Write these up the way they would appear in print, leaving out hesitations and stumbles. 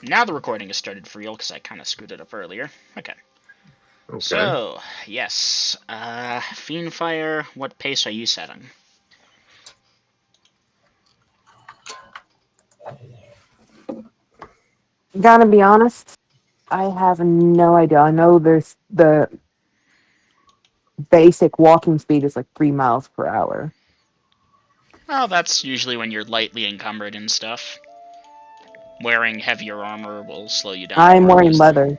Now the recording has started for real because I kind of screwed it up earlier. Okay. Okay. So, yes. Fiendfire, what pace are you setting? Gotta be honest, I have no idea. I know there's the basic walking speed is like 3 miles per hour. Well, that's usually when you're lightly encumbered and stuff. Wearing heavier armor will slow you down I'm more, wearing obviously. leather.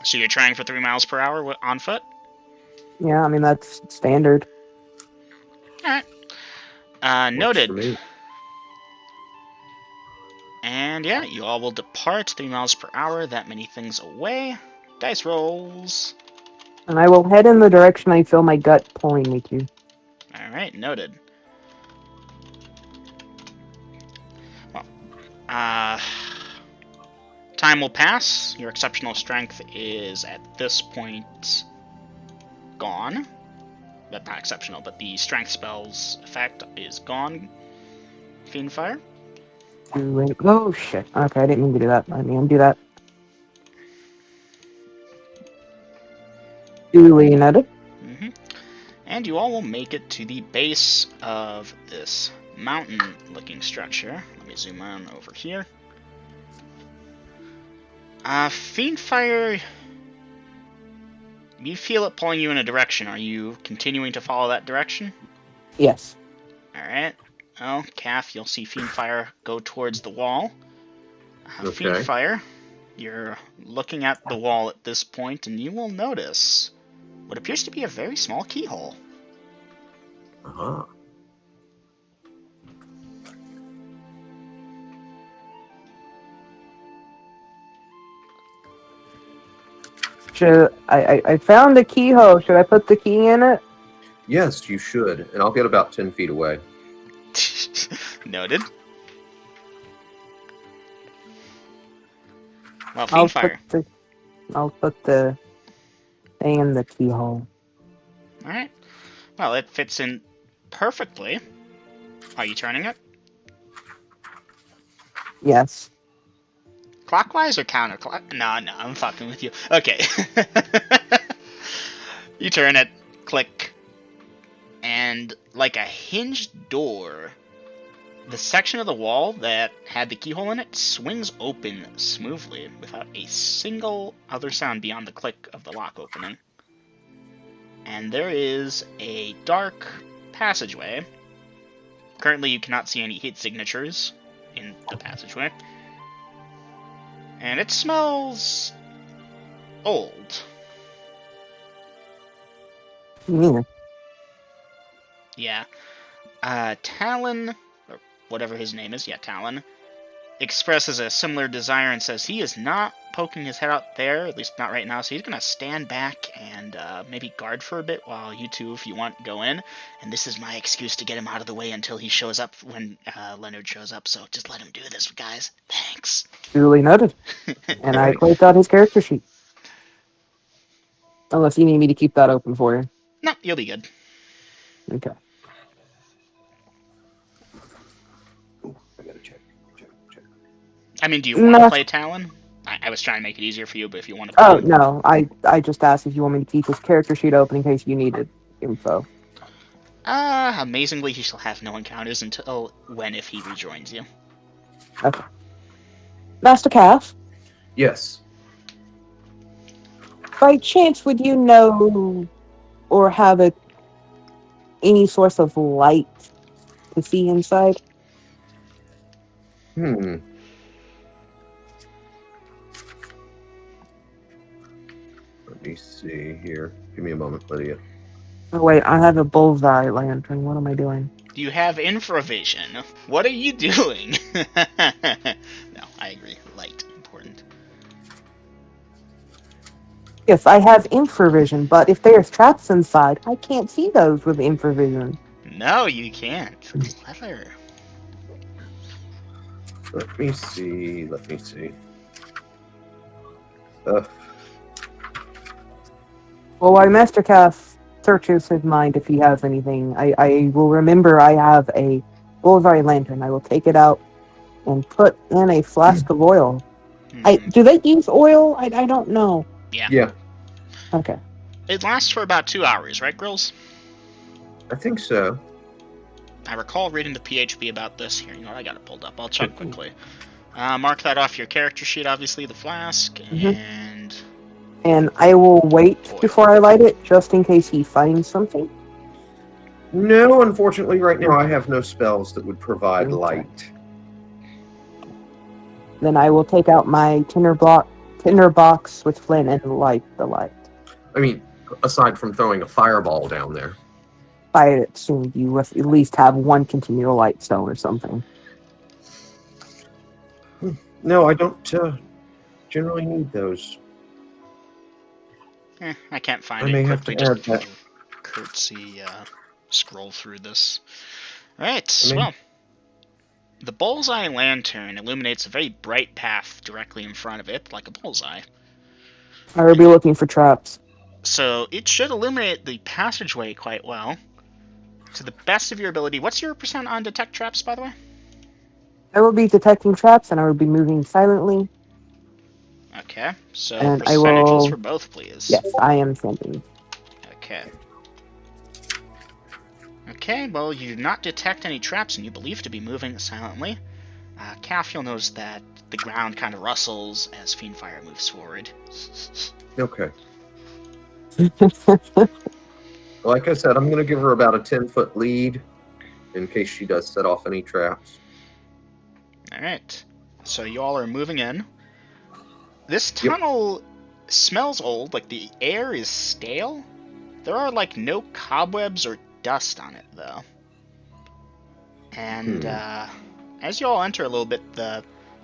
So you're trying for 3 miles per hour on foot? Yeah, I mean that's standard. Alright. Works for Noted. me. And yeah, you all will depart 3 miles per hour, that many things away. Dice rolls. And I will head in the direction I feel my gut pulling me to. Alright, noted. Well, uh, time will pass. Your exceptional strength is at this point gone. But not exceptional, but the strength spell's effect is gone. Fiendfire. Oh shit. Okay, I didn't mean to do that. I mean do that. Duly noted. Mm-hmm. And you all will make it to the base of this mountain-looking structure. Let me zoom on over here. Fiendfire, you feel it pulling you in a direction. Are you continuing to follow that direction? Yes. Alright. Well, Calf, you'll see Fiendfire go towards the wall. Okay. Fiendfire, you're looking at the wall at this point, and you will notice what appears to be a very small keyhole. Uh-huh. I found a keyhole. Should I put the key in it? Yes, you should. And I'll get about 10 feet away. Noted. Well, I'll Fiendfire. put the thing in the keyhole. Alright. Well, it fits in perfectly. Are you turning it? Yes. Clockwise or counterclockwise? No, I'm fucking with you. Okay. You turn it, click, and like a hinged door, the section of the wall that had the keyhole in it swings open smoothly without a single other sound beyond the click of the lock opening. And there is a dark passageway. Currently, you cannot see any heat signatures in the passageway. And it smells old. Yeah. Yeah. Talon, or whatever his name is, Talon, expresses a similar desire and says he is not poking his head out there, at least not right now, so he's going to stand back and maybe guard for a bit while you two, if you want, go in. And this is my excuse to get him out of the way until he shows up when Leonard shows up, so just let him do this, guys. Thanks. Duly noted. And I closed out his character sheet. Unless you need me to keep that open for you. No, you'll be good. Okay. Ooh, I gotta check. I mean, do you want to No. play Talon? I was trying to make it easier for you, but if you want to Oh play... no, I just asked if you want me to keep his character sheet open in case you needed info. Amazingly, he shall have no encounters until if he rejoins you. Okay. Master Calf, Yes. by chance would you know or have any source of light to see inside? Let me see here. Give me a moment, Lydia. Oh wait, I have a bullseye lantern. What am I doing? You have infravision. What are you doing? No, I agree. Light, important. Yes, I have infravision, but if there's traps inside, I can't see those with infravision. No, you can't. Clever. Let me see. Well, while Master Calf searches his mind if he has anything, I will remember I have a bullseye lantern. I will take it out and put in a flask of oil. Do they use oil? I don't know. Yeah. Yeah, Okay. It lasts for about 2 hours, right, Grills? I think so. I recall reading the PHP about this. Here, you know, I got it pulled up. I'll check quickly. Mark that off your character sheet, obviously, the flask, Mhm. and And I will wait oil. before I light it, just in case he finds something. No, unfortunately, right now I have no spells that would provide Okay. light. Then I will take out my tinder box with flint and light the light. I mean, aside from throwing a fireball down there. By it soon, you at least have one continual light stone or something. No, I don't generally need those. I can't find I it may have quickly. to add Just that. curtsy scroll through this. Alright, I mean, well, the bullseye lantern illuminates a very bright path directly in front of it, like a bullseye. I will be looking for traps. So it should illuminate the passageway quite well. To the best of your ability. What's your percent on detect traps, by the way? I will be detecting traps, and I will be moving silently. Okay, so And I percentages will. for both, please. Yes, I am sending. Okay. Okay, well, you do not detect any traps, and you believe to be moving silently. Calf, you'll notice that the ground kind of rustles as Fiendfire moves forward. okay. Like I said, I'm going to give her about a 10-foot lead in case she does set off any traps. Alright, so you all are moving in. This Yep. tunnel smells old, like the air is stale. There are, like, no cobwebs or dust on it, though. And, as you all enter a little bit,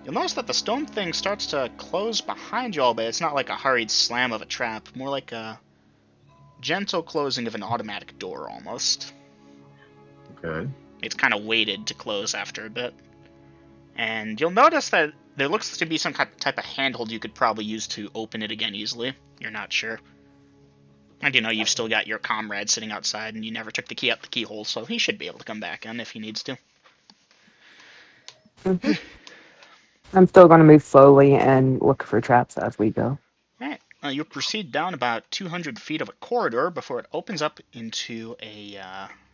you'll notice that the stone thing starts to close behind you all, but it's not like a hurried slam of a trap, more like a gentle closing of an automatic door, almost. Okay. It's kind of weighted to close after a bit. And you'll notice that there looks to be some type of handhold you could probably use to open it again easily. You're not sure. And you know, you've still got your comrade sitting outside, and you never took the key out the keyhole, so he should be able to come back in if he needs to. I'm still going to move slowly and look for traps as we go. Alright, you proceed down about 200 feet of a corridor before it opens up into a,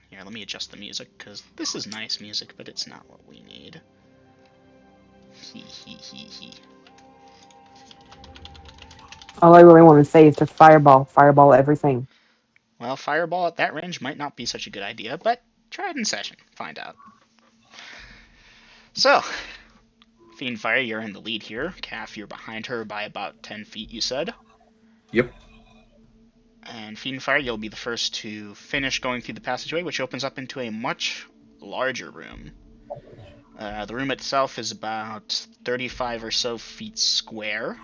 here, let me adjust the music, because this is nice music, but it's not what we need. He. All I really want to say is just fireball everything. Well, fireball at that range might not be such a good idea, but try it in session. Find out. So, Fiendfire, you're in the lead here. Calf, you're behind her by about 10 feet, you said. Yep. And Fiendfire, you'll be the first to finish going through the passageway, which opens up into a much larger room. The room itself is about 35 or so feet square.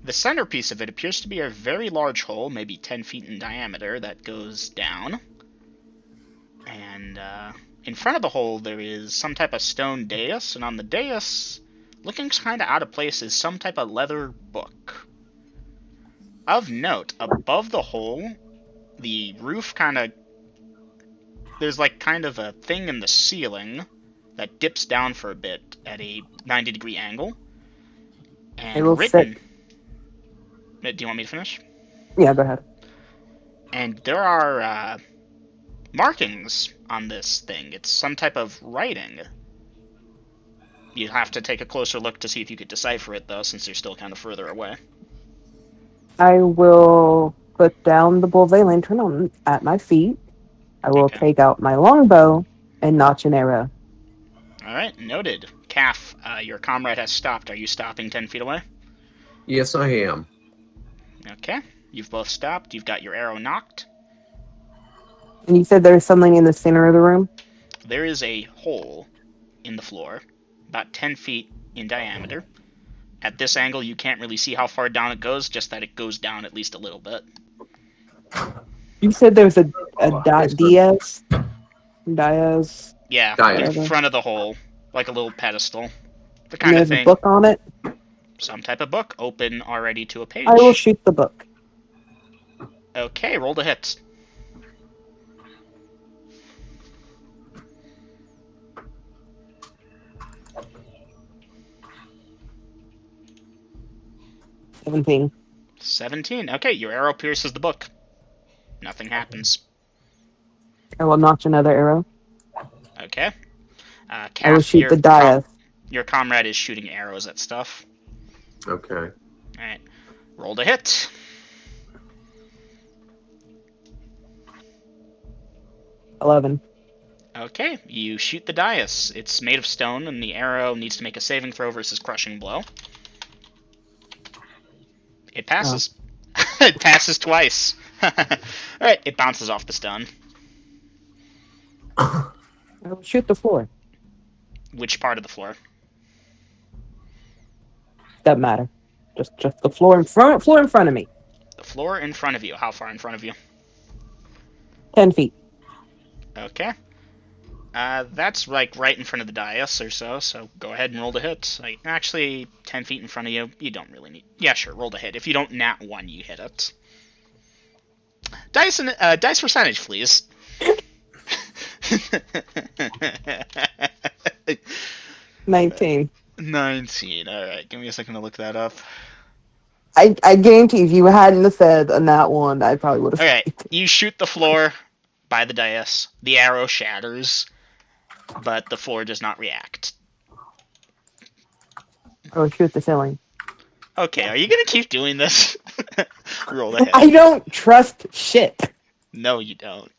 The centerpiece of it appears to be a very large hole, maybe 10 feet in diameter, that goes down. And in front of the hole, there is some type of stone dais, and on the dais, looking kind of out of place, is some type of leather book. Of note, above the hole, the roof there's like kind of a thing in the ceiling that dips down for a bit at a 90-degree angle. And I will written... Do you want me to finish? Yeah, go ahead. And there are markings on this thing. It's some type of writing. You have to take a closer look to see if you could decipher it, though, since you're still kind of further away. I will put down the bullseye lantern at my feet. I will take out my longbow and notch an arrow. Alright, noted. Calf, your comrade has stopped. Are you stopping 10 feet away? Yes, I am. Okay, you've both stopped. You've got your arrow knocked. And you said there's something in the center of the room? There is a hole in the floor, about 10 feet in diameter. At this angle, you can't really see how far down it goes, just that it goes down at least a little bit. You said there's a Diaz? Yeah, Diaz. in front of the hole, like a little pedestal. The And kind of there's thing. a book on it? Some type of book, open already to a page. I will shoot the book. Okay, roll to hit. 17. 17. Okay, your arrow pierces the book. Nothing happens. I will notch another arrow. Okay. I will Calf, shoot the dais. your comrade is shooting arrows at stuff. Okay. Alright. Roll to hit. 11. Okay, you shoot the dais. It's made of stone, and the arrow needs to make a saving throw versus crushing blow. It passes. It passes twice. Alright, it bounces off the stone. I will shoot the floor. Which part of the floor? Doesn't matter. Just the floor in front of me. The floor in front of you. How far in front of you? 10 feet. Okay. That's like right in front of the dais or so, so go ahead and roll to hit. Like, actually, 10 feet in front of you, you don't really need... Yeah, sure, roll to hit. If you don't nat 1, you hit it. Dice percentage, please. 19. 19. Alright, give me a second to look that up. I guarantee if you hadn't have said a nat 1, I probably would have. Okay, you shoot the floor by the dais. The arrow shatters, but the floor does not react. I will shoot the ceiling. Okay, are you gonna keep doing this? Roll the hit. I don't trust shit. No, you don't.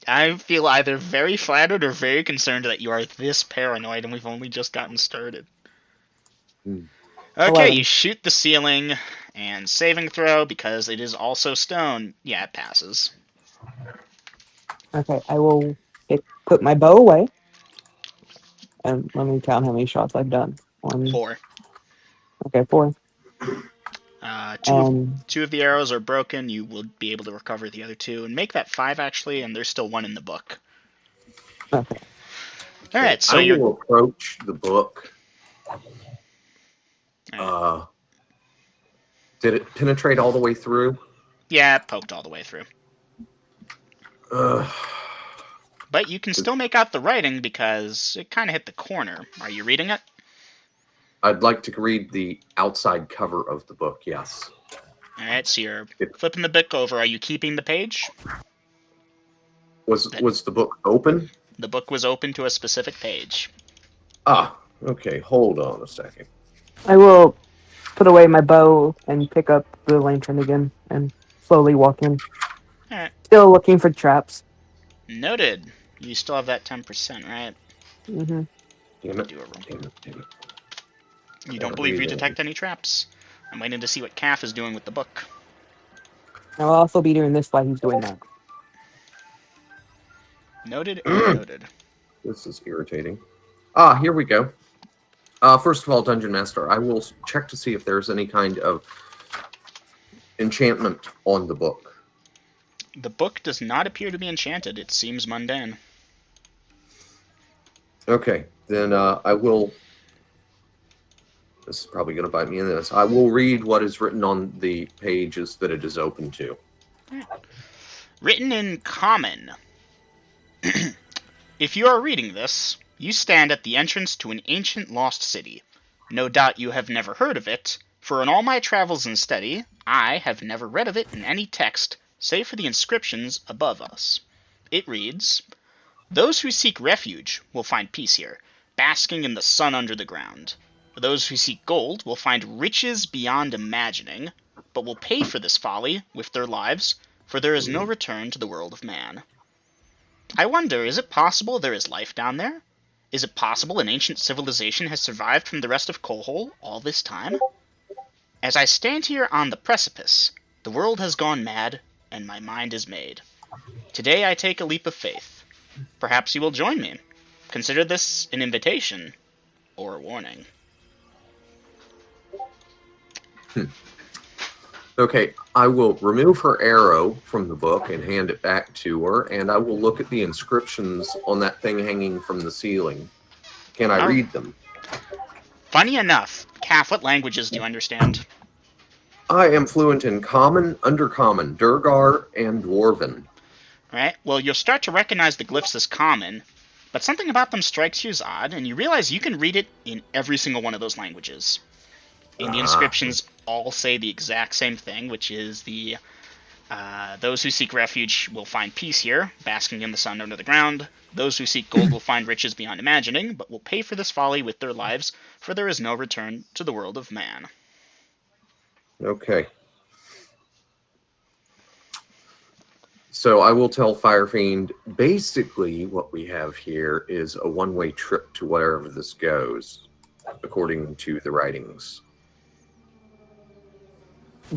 I feel either very flattered or very concerned that you are this paranoid and we've only just gotten started. Hmm. Okay, 11. you shoot the ceiling and saving throw because it is also stone. Yeah, it passes. Okay, I will put my bow away. And let me count how many shots I've done. 1. 4. Okay, 4. Two of the arrows are broken. You will be able to recover the other 2 and make that 5 actually. And there's still 1 in the book. Okay. All right, so I will approach the book. Right. Did it penetrate all the way through? Yeah, it poked all the way through. But you can still make out the writing because it kind of hit the corner. Are you reading it? I'd like to read the outside cover of the book, yes. All right, so you're flipping the book over. Are you keeping the page? Was the book open? The book was open to a specific page. Ah, okay. Hold on a second. I will put away my bow and pick up the lantern again and slowly walk in. All right. Still looking for traps. Noted. You still have that 10%, right? Mm-hmm. Damn it. Do a roll. Damn it. You don't believe you detect any traps? I'm waiting to see what Calf is doing with the book. I'll also be doing this while he's doing that. Noted and noted. This is irritating. Here we go. First of all, Dungeon Master, I will check to see if there's any kind of enchantment on the book. The book does not appear to be enchanted. It seems mundane. Okay, then I will... This is probably going to bite me in this. I will read what is written on the pages that it is open to. Written in common. If you are reading this, you stand at the entrance to an ancient lost city. No doubt you have never heard of it, for in all my travels and study, I have never read of it in any text, save for the inscriptions above us. It reads, "Those who seek refuge will find peace here, basking in the sun under the ground. Those who seek gold will find riches beyond imagining, but will pay for this folly with their lives, for there is no return to the world of man." I wonder, is it possible there is life down there? Is it possible an ancient civilization has survived from the rest of Coalhole all this time? As I stand here on the precipice, the world has gone mad, and my mind is made. Today I take a leap of faith. Perhaps you will join me. Consider this an invitation, or a warning. Okay, I will remove her arrow from the book and hand it back to her, and I will look at the inscriptions on that thing hanging from the ceiling. Can I read them? Funny enough, Calf, what languages do you understand? I am fluent in Common, Undercommon, Durgar, and Dwarven. Alright, well, you'll start to recognize the glyphs as common, But something about them strikes you as odd, and you realize you can read it in every single one of those languages. And the inscriptions all say the exact same thing, which is those who seek refuge will find peace here, basking in the sun under the ground. Those who seek gold will find riches beyond imagining, but will pay for this folly with their lives, for there is no return to the world of man. Okay. So I will tell Firefiend, basically what we have here is a one-way trip to wherever this goes, according to the writings.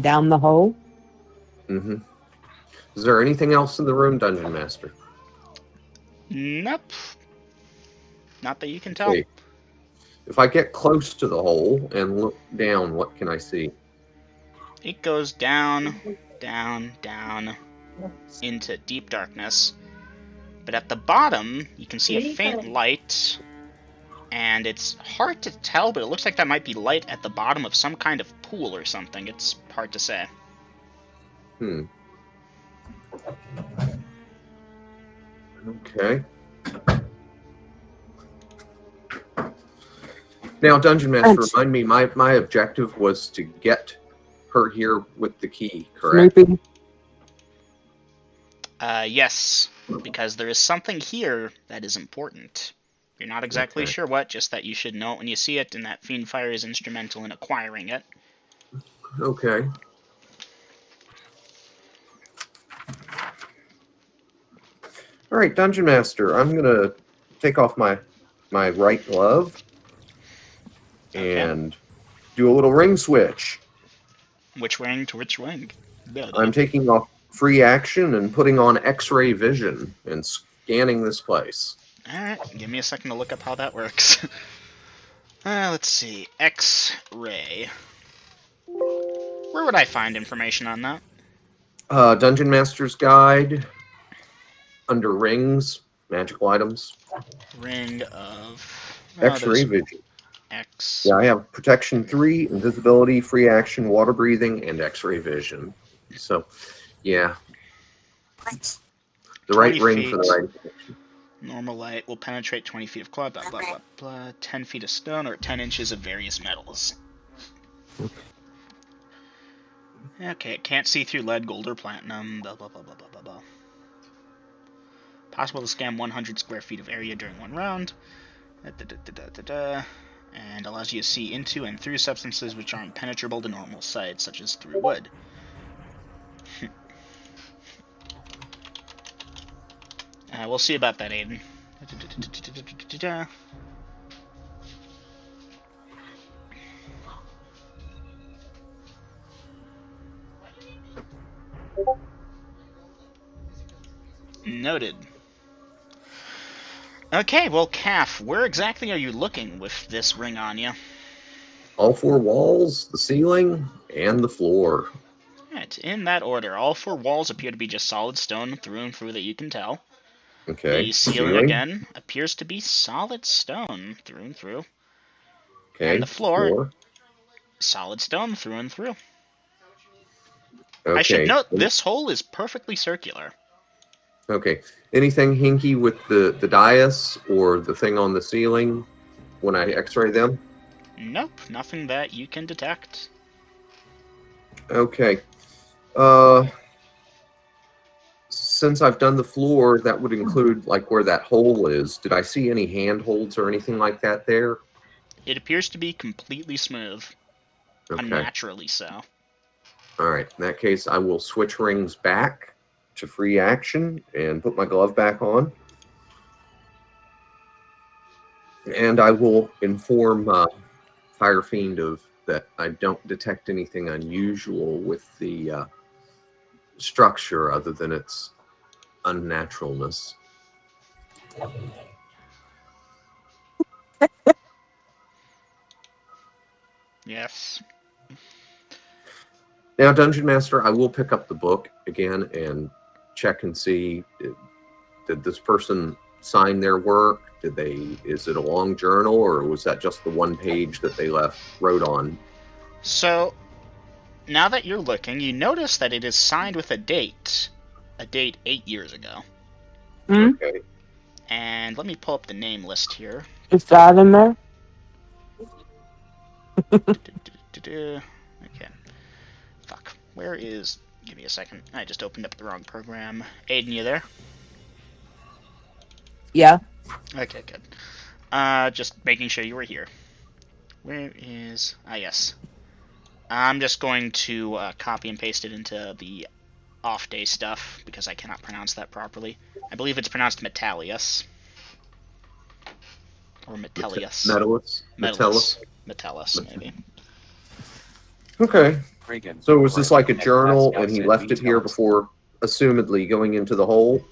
Down the hole? Mm-hmm. Is there anything else in the room, Dungeon Master? Nope. Not that you can tell. Okay. If I get close to the hole and look down, what can I see? It goes down, down, down, into deep darkness. But at the bottom, you can see a faint light, and it's hard to tell, but it looks like that might be light at the bottom of some kind of pool or something. It's hard to say. Okay. Now, Dungeon Master, remind me, my objective was to get her here with the key, correct? Snoopy. Yes, because there is something here that is important. You're not exactly sure what, just that you should know it when you see it, and that Fiendfire is instrumental in acquiring it. Okay. All right, Dungeon Master, I'm going to take off my right glove and do a little ring switch. Which ring to which ring? I'm taking off free action and putting on X-ray vision and scanning this place. Alright, give me a second to look up how that works. Let's see. X-ray. Where would I find information on that? Dungeon Master's Guide, under rings, magical items. Ring of... X-ray vision. X. Yeah, I have protection 3, invisibility, free action, water breathing, and X-ray vision. So, yeah. The right ring for the right connection. Normal light will penetrate 20 feet of cloud, blah, blah, blah, blah, 10 feet of stone, or 10 inches of various metals. Okay, it can't see through lead, gold, or platinum, blah, blah, blah, blah, blah, blah, blah. Possible to scan 100 square feet of area during one round. And allows you to see into and through substances which are impenetrable to normal sight, such as through wood. We'll see about that, Aiden. Noted. Okay, well, Calf, where exactly are you looking with this ring on you? All 4 walls, the ceiling, and the floor. Right, in that order. All 4 walls appear to be just solid stone through and through that you can tell. Okay. The ceiling, again, appears to be solid stone through and through. Okay. And the floor, solid stone through and through. Okay. I should note, this hole is perfectly circular. Okay. Anything hinky with the dais or the thing on the ceiling when I x-ray them? Nope, nothing that you can detect. Okay. Since I've done the floor, that would include like where that hole is. Did I see any handholds or anything like that there? It appears to be completely smooth. Okay. Unnaturally so. All right. In that case, I will switch rings back to free action and put my glove back on. And I will inform Firefiend of that I don't detect anything unusual with the structure other than its unnaturalness. Yes. Now, Dungeon Master, I will pick up the book again and check and see, did this person sign their work? Is it a long journal, or was that just the one page that they wrote on? So, now that you're looking, you notice that it is signed with a date 8 years ago. Okay. And let me pull up the name list here. Is that in there? Okay. Fuck. Where is... Give me a second. I just opened up the wrong program. Aiden, you there? Yeah. Okay, good. Just making sure you were here. Where is... Ah, yes. I'm just going to copy and paste it into the off-day stuff, because I cannot pronounce that properly. I believe it's pronounced Metallius. Or Metellius. Metellus, maybe. Okay. So was this like a journal, and he left it here before, assumedly, going into the hole?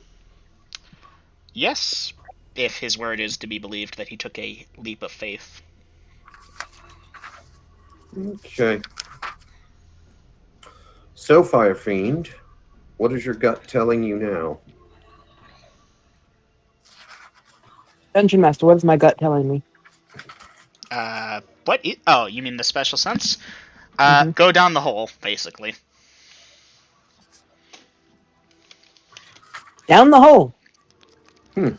Yes, if his word is to be believed that he took a leap of faith. Okay. So, Fire Fiend, what is your gut telling you now? Dungeon Master, what is my gut telling me? What? Oh, you mean the special sense? Mm-hmm. Go down the hole, basically. Down the hole. Hmm.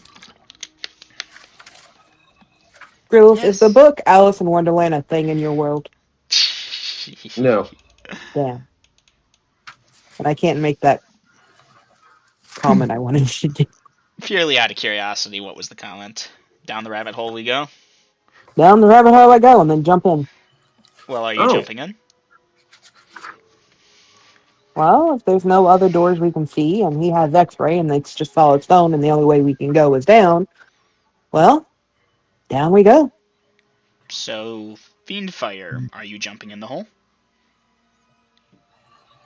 Grills, Yes. is the book Alice in Wonderland a thing in your world? No. Damn. And I can't make that comment I wanted to do. Purely out of curiosity, what was the comment? Down the rabbit hole we go? Down the rabbit hole I go and then jump in. Well, are you Oh. jumping in? Well, if there's no other doors we can see and he has x-ray and it's just solid stone and the only way we can go is down, well, down we go. So, Fiendfire, are you jumping in the hole?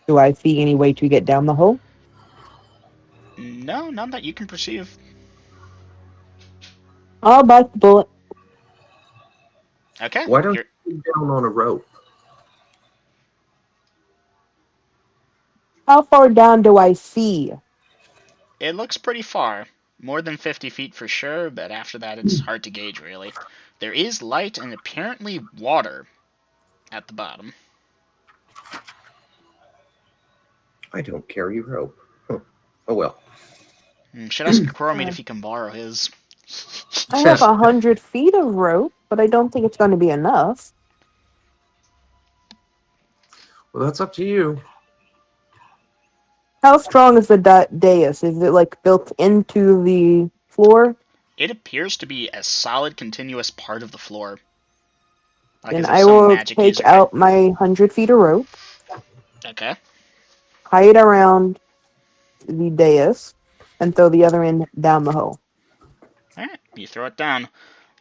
Do I see any way to get down the hole? No, none that you can perceive. I'll bite the bullet. Okay. Why don't you get down on a rope? How far down do I see? It looks pretty far. More than 50 feet for sure, but after that it's hard to gauge, really. There is light and apparently water at the bottom. I don't carry rope. Huh. Oh well. Should ask Coromate if he can borrow his. I have 100 feet of rope, but I don't think it's going to be enough. Well, that's up to you. How strong is the dais? Is it like built into the floor? It appears to be a solid, continuous part of the floor. Like Then as if I some will magic take user out my 100 feet of rope, Okay. tie it around the dais, and throw the other end down the hole. Alright, you throw it down.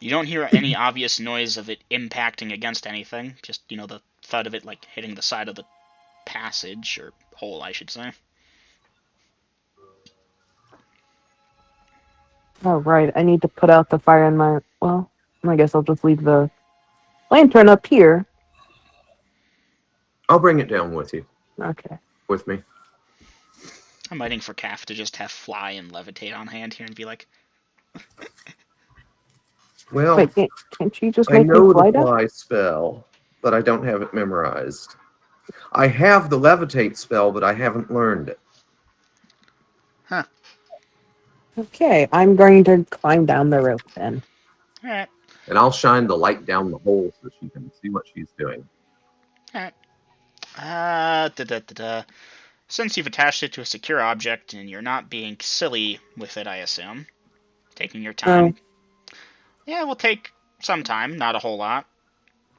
You don't hear any obvious noise of it impacting against anything. Just, the thud of it, like, hitting the side of the passage, or hole, I should say. Oh, right. I need to put out the fire in my... Well, I guess I'll just leave the lantern up here. I'll bring it down with you. Okay. With me. I'm waiting for Calf to just have fly and levitate on hand here and be like... Well, Wait, can't you just I make me know fly the down? fly spell, but I don't have it memorized. I have the levitate spell, but I haven't learned it. Huh. Okay, I'm going to climb down the rope then. Alright. And I'll shine the light down the hole so she can see what she's doing. Alright. Since you've attached it to a secure object and you're not being silly with it, I assume, taking your time. Yeah, it will take some time, not a whole lot.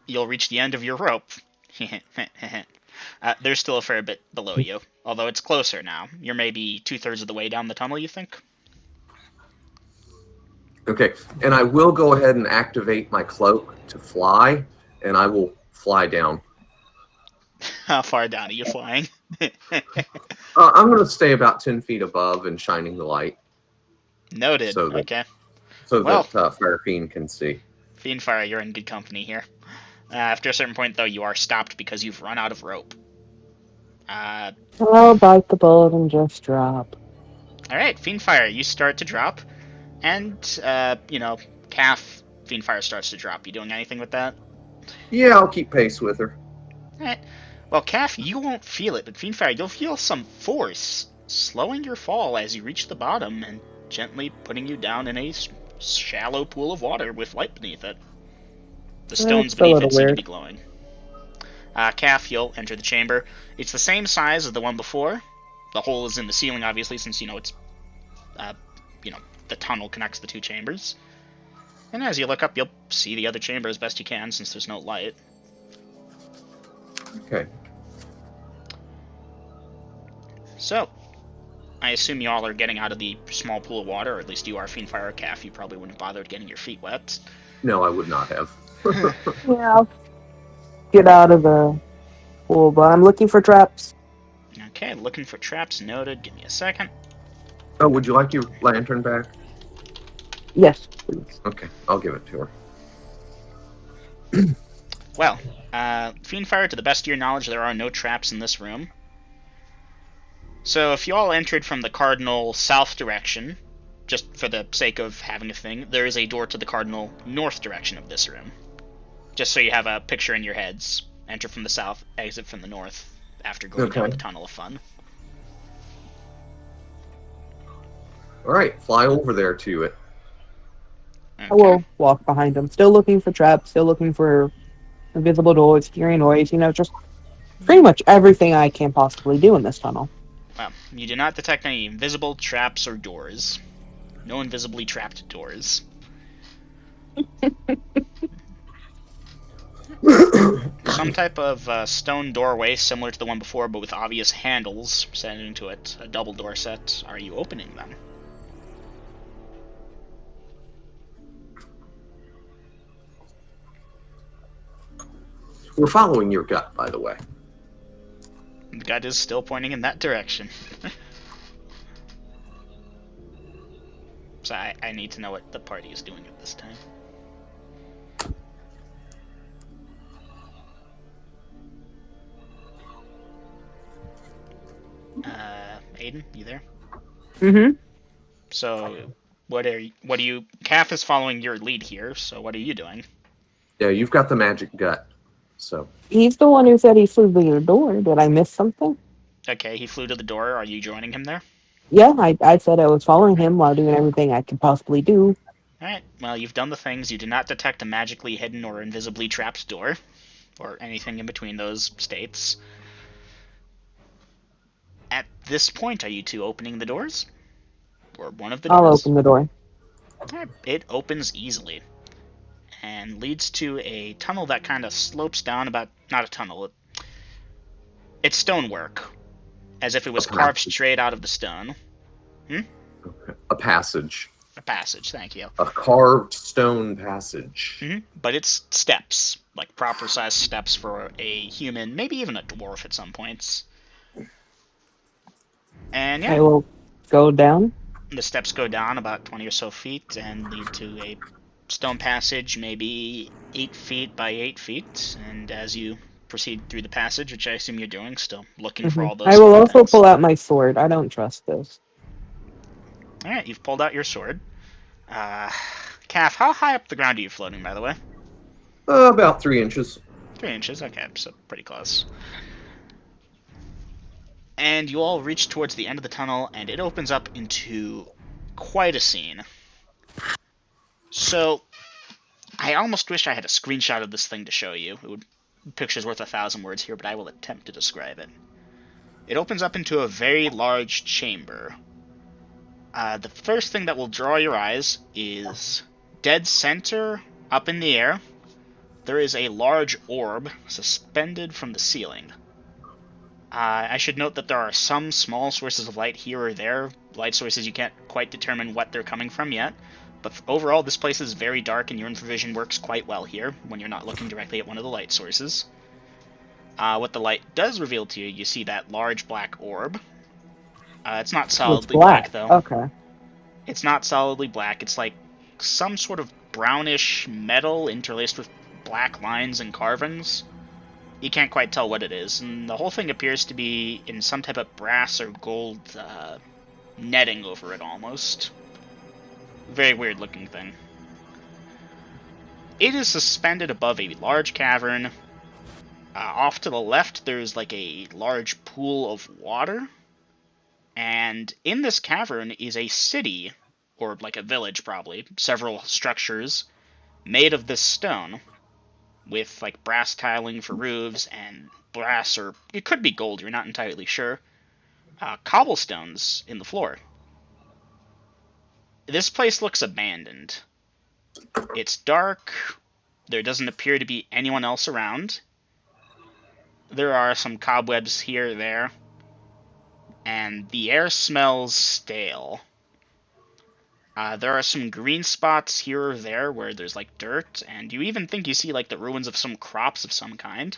You'll reach the end of your rope. There's still a fair bit below you, although it's closer now. You're maybe 2/3 of the way down the tunnel, you think? Okay, and I will go ahead and activate my cloak to fly, and I will fly down. How far down are you flying? I'm going to stay about 10 feet above and shining the light. Noted. So that, okay. So Well, that Fire Fiend can see. Fiendfire, you're in good company here. After a certain point, though, you are stopped because you've run out of rope. I'll bite the bullet and just drop. Alright, Fiendfire, you start to drop. And, Calf, Fiendfire starts to drop. You doing anything with that? Yeah, I'll keep pace with her. Alright. Well, Calf, you won't feel it, but Fiendfire, you'll feel some force slowing your fall as you reach the bottom, and gently putting you down in a shallow pool of water with light beneath it. The That's stones a beneath little it seem to weird. be glowing. Calf, you'll enter the chamber. It's the same size as the one before. The hole is in the ceiling, obviously, since it's the tunnel connects the two chambers. And as you look up, you'll see the other chamber as best you can, since there's no light. Okay. So, I assume y'all are getting out of the small pool of water, or at least you are, Fiendfire or Calf. You probably wouldn't have bothered getting your feet wet. No, I would not have. Yeah, I'll get out of the pool, but I'm looking for traps. Okay, looking for traps. Noted. Give me a second. Oh, would you like your lantern back? Yes, please. Okay, I'll give it to her. Well, Fiendfire, to the best of your knowledge, there are no traps in this room. So if you all entered from the cardinal south direction, just for the sake of having a thing, there is a door to the cardinal north direction of this room. Just so you have a picture in your heads. Enter from the south, exit from the north, after going down the Tunnel of Fun. All right, fly over there to it. Okay. I will walk behind him. Still looking for traps, still looking for invisible doors, hearing noise, just pretty much everything I can possibly do in this tunnel. Well, you do not detect any invisible traps or doors. No invisibly trapped doors. Some type of stone doorway similar to the one before, but with obvious handles set into it. A double door set. Are you opening them? We're following your gut, by the way. The gut is still pointing in that direction. So I need to know what the party is doing at this time. Aiden, you there? Mm-hmm. So, what are you... Calf is following your lead here, so what are you doing? Yeah, you've got the magic gut, so... He's the one who said he flew to your door. Did I miss something? Okay, he flew to the door. Are you joining him there? Yeah, I said I was following him while doing everything I could possibly do. Alright, well, you've done the things. You did not detect a magically hidden or invisibly trapped door, or anything in between those states. At this point, are you two opening the doors? Or one of the doors? I'll open the door. It opens easily, and leads to a tunnel that kind of slopes down about... Not a tunnel, it's stonework, as if it was carved straight out of the stone. A passage. A passage, thank you. A carved stone passage. But it's steps, like proper sized steps for a human, maybe even a dwarf at some points. And yeah, I will go down. the steps go down about 20 or so feet and lead to a stone passage, maybe 8 feet by 8 feet. And as you proceed through the passage, which I assume you're doing, still looking for all those... I will also pull out my sword. I don't trust this. Alright, you've pulled out your sword. Calf, how high up the ground are you floating, by the way? About 3 inches. 3 inches, okay, so pretty close. And you all reach towards the end of the tunnel, and it opens up into quite a scene. So, I almost wish I had a screenshot of this thing to show you. Picture's worth 1,000 words here, but I will attempt to describe it. It opens up into a very large chamber. The first thing that will draw your eyes is dead center, up in the air, there is a large orb suspended from the ceiling. I should note that there are some small sources of light here or there, light sources you can't quite determine what they're coming from yet, but overall this place is very dark and your infravision works quite well here when you're not looking directly at one of the light sources. What the light does reveal to you, you see that large black orb. It's not solidly black, though. Okay. It's not solidly black. It's like some sort of brownish metal interlaced with black lines and carvings. You can't quite tell what it is, and the whole thing appears to be in some type of brass or gold netting over it, almost. Very weird looking thing. It is suspended above a large cavern. Off to the left, there's like a large pool of water. And in this cavern is a city or like a village probably, several structures made of this stone with like brass tiling for roofs and brass, or it could be gold, you're not entirely sure, cobblestones in the floor. This place looks abandoned. It's dark. There doesn't appear to be anyone else around. There are some cobwebs here or there. And the air smells stale. There are some green spots here or there where there's like dirt, and you even think you see like the ruins of some crops of some kind.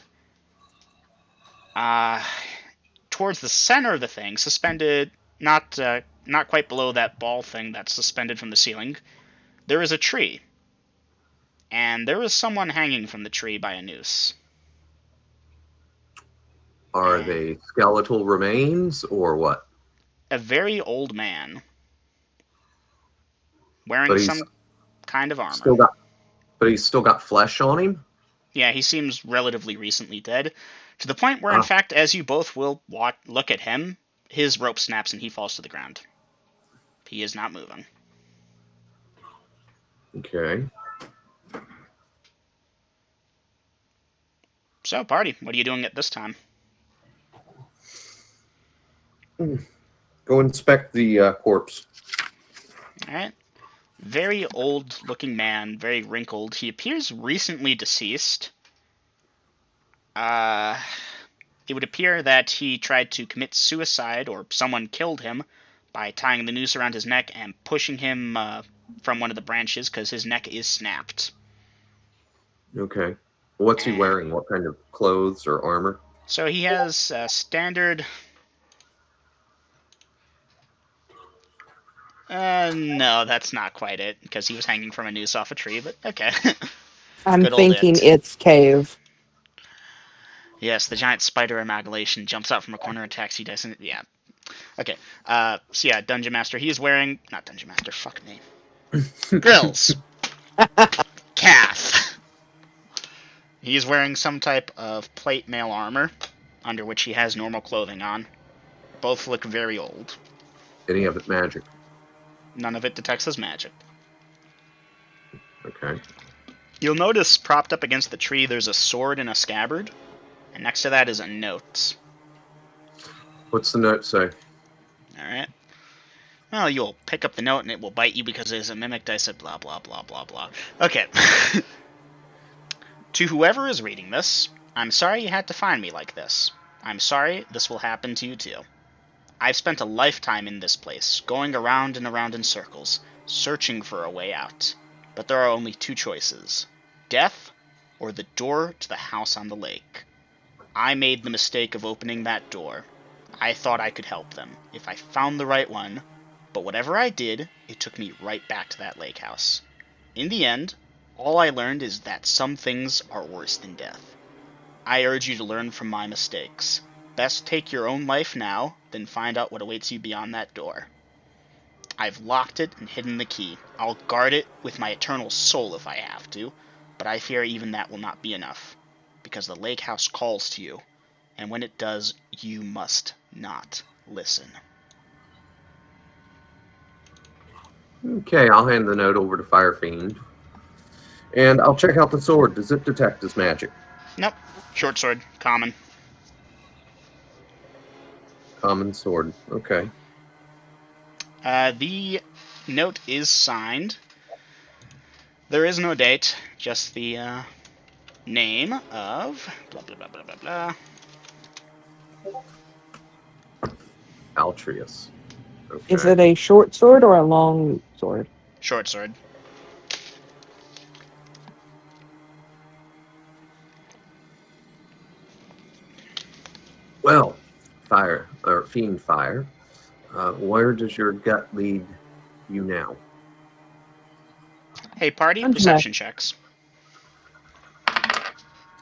Towards the center of the thing, suspended, not quite below that ball thing that's suspended from the ceiling, there is a tree. And there is someone hanging from the tree by a noose. Are they skeletal remains or what? A very old man. Wearing some kind of armor. But he's still got flesh on him? Yeah, he seems relatively recently dead. To the point where, in fact, as you both will look at him, his rope snaps and he falls to the ground. He is not moving. Okay. So, party, what are you doing at this time? Go inspect the corpse. Alright. Very old-looking man, very wrinkled. He appears recently deceased. It would appear that he tried to commit suicide, or someone killed him, by tying the noose around his neck and pushing him from one of the branches, because his neck is snapped. Okay. What's he wearing? What kind of clothes or armor? So he has standard... no, that's not quite it, because he was hanging from a noose off a tree, but okay. I'm thinking it's cave. Yes, the giant spider amalgamation jumps out from a corner, attacks you, doesn't it? Yeah. Okay, so yeah, Dungeon Master, he is wearing... Not Dungeon Master, fuck me. Grills. Calf. He's wearing some type of plate mail armor, under which he has normal clothing on. Both look very old. Any of it magic? None of it detects as magic. Okay. You'll notice propped up against the tree there's a sword and a scabbard, and next to that is a note. What's the note say? Alright. Well, you'll pick up the note and it will bite you because there's a mimic dice at blah blah blah blah blah. Okay. To whoever is reading this, I'm sorry you had to find me like this. I'm sorry this will happen to you too. I've spent a lifetime in this place, going around and around in circles, searching for a way out. But there are only two choices. Death, or the door to the house on the lake. I made the mistake of opening that door. I thought I could help them, if I found the right one, but whatever I did, it took me right back to that lake house. In the end, all I learned is that some things are worse than death. I urge you to learn from my mistakes. Best take your own life now, then find out what awaits you beyond that door. I've locked it and hidden the key. I'll guard it with my eternal soul if I have to, but I fear even that will not be enough, because the lake house calls to you, and when it does, you must not listen. Okay, I'll hand the note over to Firefiend. And I'll check out the sword. Does it detect as magic? Nope. Short sword. Common. Common sword. Okay. The note is signed. There is no date, just the name of blah blah blah blah blah blah. Altrius. Okay. Is it a short sword or a long sword? Short sword. Well, Fiend Fire, where does your gut lead you now? Hey, party, perception checks. I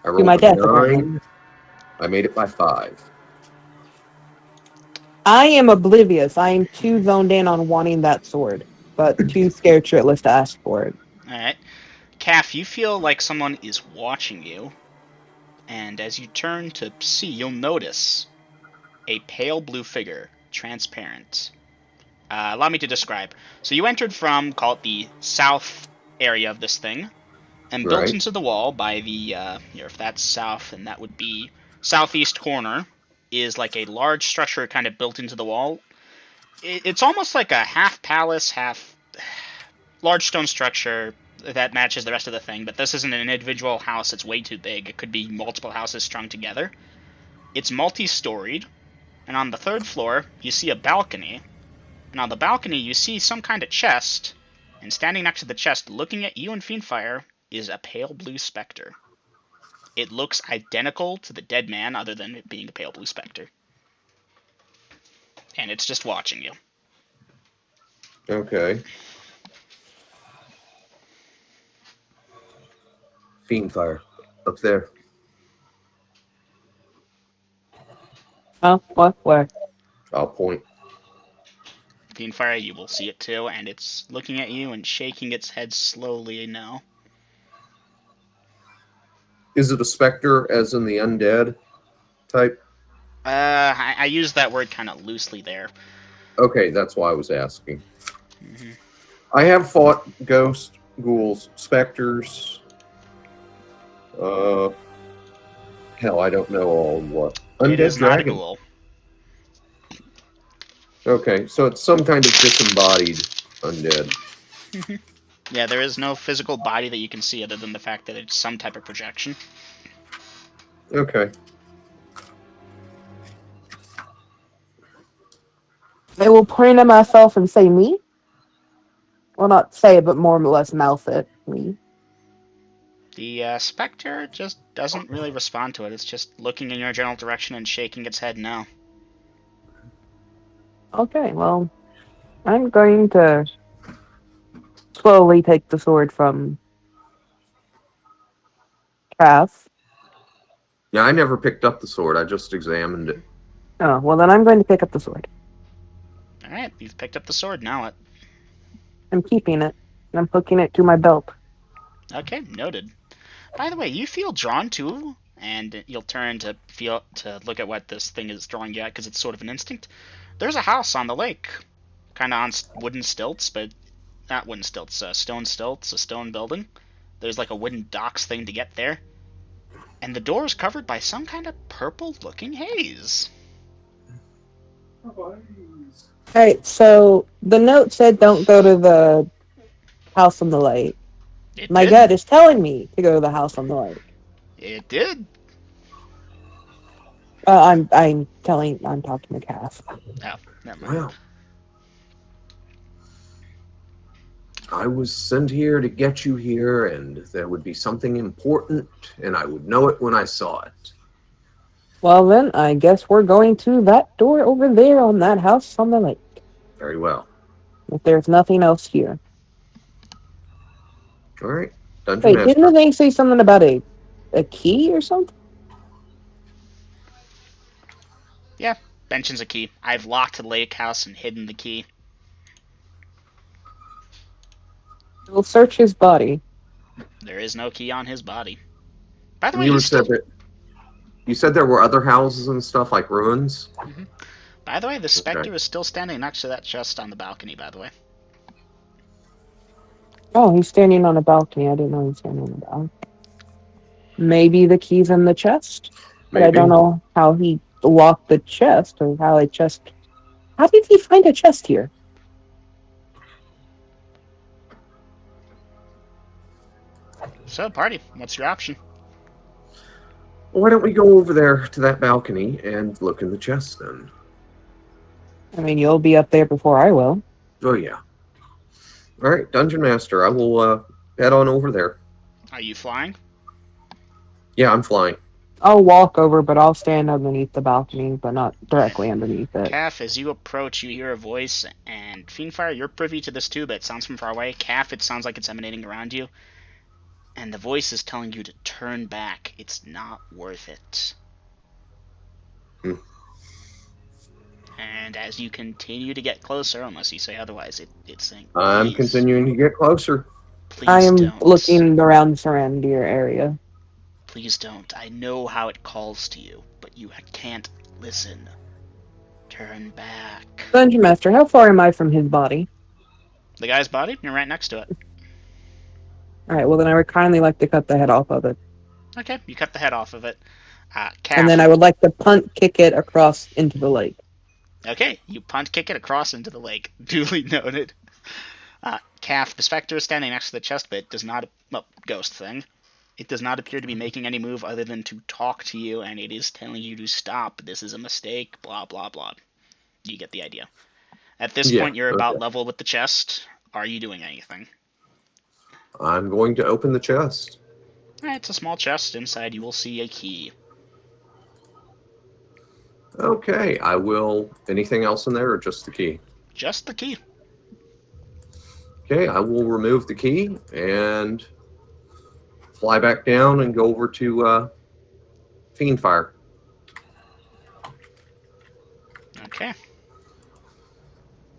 rolled my a death 9. I made it by 5. I am oblivious. I am too zoned in on wanting that sword, but too scared shitless to ask for it. Alright. Calf, you feel like someone is watching you, and as you turn to see, you'll notice a pale blue figure, transparent. Allow me to describe. So you entered from, call it the south area of this thing, and built Right. into the wall by the, here, if that's south, then that would be southeast corner, is like a large structure kind of built into the wall. It's almost like a half palace, half large stone structure that matches the rest of the thing, but this isn't an individual house. It's way too big. It could be multiple houses strung together. It's multi-storied, and on the third floor, you see a balcony. And on the balcony, you see some kind of chest, and standing next to the chest, looking at you and Fiendfire, is a pale blue specter. It looks identical to the dead man, other than it being a pale blue specter. And it's just watching you. Okay. Fiendfire. Up there. Oh, what? Where? I'll point. Fiendfire, you will see it too, and it's looking at you and shaking its head slowly now. Is it a specter, as in the undead type? I use that word kind of loosely there. Okay, that's why I was asking. Mm-hmm. I have fought ghosts, ghouls, specters. Hell, I don't know all what. Undead It is dragon. not a ghoul. Okay, so it's some kind of disembodied undead. Yeah, there is no physical body that you can see other than the fact that it's some type of projection. Okay. I will point at myself and say me. Well, not say it, but more or less mouth it. Me. The specter just doesn't really respond to it. It's just looking in your general direction and shaking its head no. Okay, well, I'm going to slowly take the sword from Cass. Yeah, I never picked up the sword. I just examined it. Oh, well, then I'm going to pick up the sword. Alright, you've picked up the sword, now what? I'm keeping it. I'm hooking it to my belt. Okay, noted. By the way, you feel drawn to, and you'll turn to look at what this thing is drawing you at because it's sort of an instinct. There's a house on the lake, kind of on wooden stilts, but not wooden stilts, stone stilts, a stone building. There's like a wooden docks thing to get there, and the door is covered by some kind of purple-looking haze. Alright, so the note said don't go to the house on the lake. It My did. gut is telling me to go to the house on the lake. It did. I'm talking to Cass. Oh, never mind. Wow. I was sent here to get you here, and there would be something important, and I would know it when I saw it. Well then, I guess we're going to that door over there on that house on the lake. Very well. If there's nothing else here. All right. Dungeon Wait, Master. didn't they say something about a key or something? Yeah, mentions a key. I've locked the lake house and hidden the key. We'll search his body. There is no key on his body. By the way, You he's still... said there were other houses and stuff, like ruins? Mm-hmm. By the way, the specter is still standing next to that chest on the balcony, by the way. Oh, he's standing on a balcony. I didn't know he was standing on a balcony. Maybe the key's in the chest? But Maybe. I don't know how he locked the chest or how a chest... How did he find a chest here? So, party, what's your option? Why don't we go over there to that balcony and look in the chest then? I mean, you'll be up there before I will. Oh, yeah. All right, Dungeon Master, I will head on over there. Are you flying? Yeah, I'm flying. I'll walk over, but I'll stand underneath the balcony, but not directly underneath it. Calf, as you approach, you hear a voice, and Fiendfire, you're privy to this too, but it sounds from far away. Calf, it sounds like it's emanating around you. And the voice is telling you to turn back. It's not worth it. And as you continue to get closer, unless you say otherwise, it's saying, I'm continuing to get closer. Please I am don't. looking around the surrounding area. Please don't. I know how it calls to you, but you can't listen. Turn back. Dungeon Master, how far am I from his body? The guy's body? You're right next to it. Alright, well then I would kindly like to cut the head off of it. Okay, you cut the head off of it. And then I would like to punt kick it across into the lake. Okay, you punt kick it across into the lake. Duly noted. Calf, the specter standing next to the chest bit does not... Well, ghost thing. It does not appear to be making any move other than to talk to you, and it is telling you to stop. This is a mistake, blah, blah, blah. You get the idea. At this point, you're about level with the chest. Are you doing anything? I'm going to open the chest. It's a small chest. Inside, you will see a key. Okay, I will... Anything else in there or just the key? Just the key. Okay, I will remove the key and fly back down and go over to Fiendfire. Okay.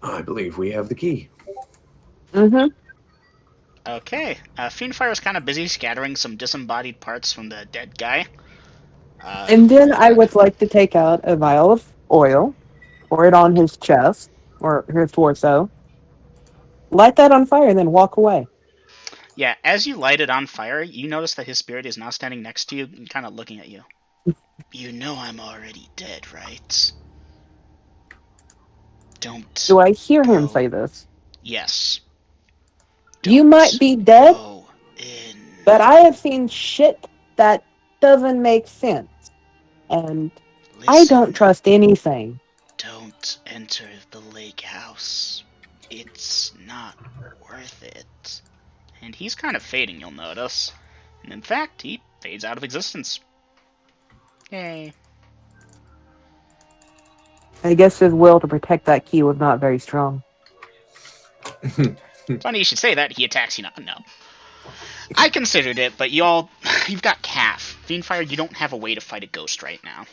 I believe we have the key. Mm-hmm. Okay. Fiendfire is kind of busy scattering some disembodied parts from the dead guy. And then I would like to take out a vial of oil, pour it on his chest, or his torso, light that on fire, and then walk away. Yeah, as you light it on fire, you notice that his spirit is now standing next to you and kind of looking at you. You know I'm already dead, right? Don't. Do I hear him say this? Yes. You might be dead, Go in. but I have seen shit that doesn't make sense. And I don't trust anything. Don't enter the lake house. It's not worth it. And he's kind of fading, you'll notice. And in fact, he fades out of existence. Yay. I guess his will to protect that key was not very strong. Funny you should say that. He attacks you. No. I considered it, but you've got Calf. Fiendfire, you don't have a way to fight a ghost right now.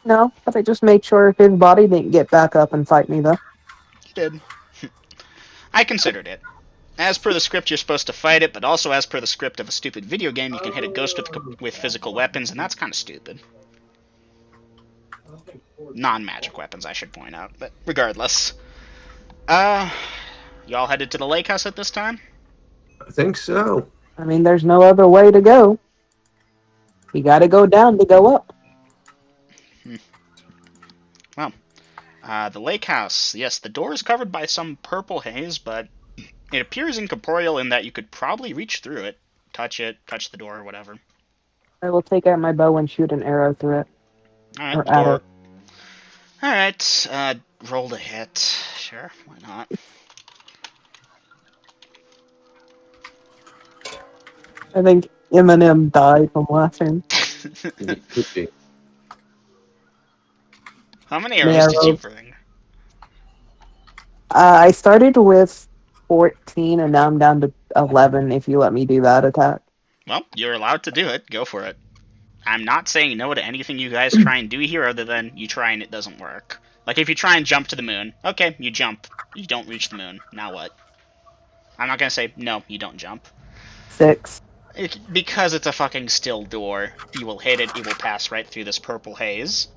No, but I just made sure his body didn't get back up and fight me, though. You did. I considered it. As per the script, you're supposed to fight it, but also as per the script of a stupid video game, you can hit a ghost with physical weapons, and that's kind of stupid. Non-magic weapons, I should point out, but regardless. Y'all headed to the lake house at this time? I think so. I mean, there's no other way to go. You gotta go down to go up. Well, the lake house. Yes, the door is covered by some purple haze, but it appears incorporeal in that you could probably reach through it. Touch the door, or whatever. I will take out my bow and shoot an arrow through it. Alright, or at it. Alright, roll to hit. Sure, why not? I think Eminem died from laughing. It could be. How many arrows did you bring? I started with 14, and now I'm down to 11 if you let me do that attack. Well, you're allowed to do it. Go for it. I'm not saying no to anything you guys try and do here other than you try and it doesn't work. Like, if you try and jump to the moon, okay, you jump. You don't reach the moon. Now what? I'm not gonna say, no, you don't jump. 6. Because it's a fucking still door, you will hit it, it will pass right through this purple haze,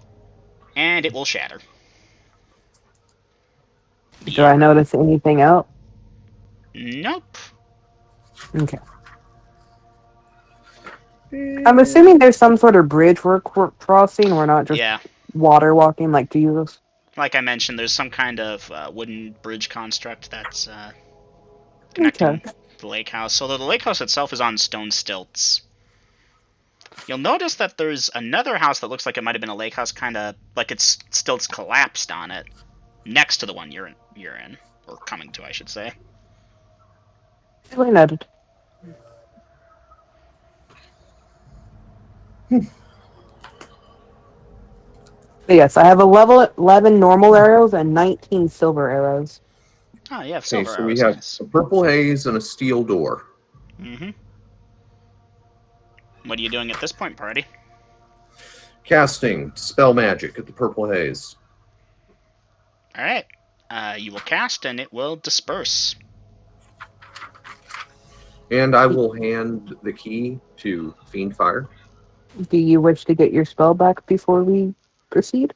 and it will shatter. Do I notice anything else? Nope. Okay. I'm assuming there's some sort of bridge we're crossing. We're not just water walking like Jesus. Like I mentioned, there's some kind of wooden bridge construct that's connecting the lake house. So the lake house itself is on stone stilts. You'll notice that there's another house that looks like it might have been a lake house, kind of like its stilts collapsed on it, next to the one you're in, or coming to, I should say. Really noted. Yes, I have 11 normal arrows and 19 silver arrows. Oh, you have silver arrows. So we have a purple haze and a steel door. Mm-hmm. What are you doing at this point, party? Casting spell magic at the purple haze. Alright. You will cast and it will disperse. And I will hand the key to Fiendfire. Do you wish to get your spell back before we proceed?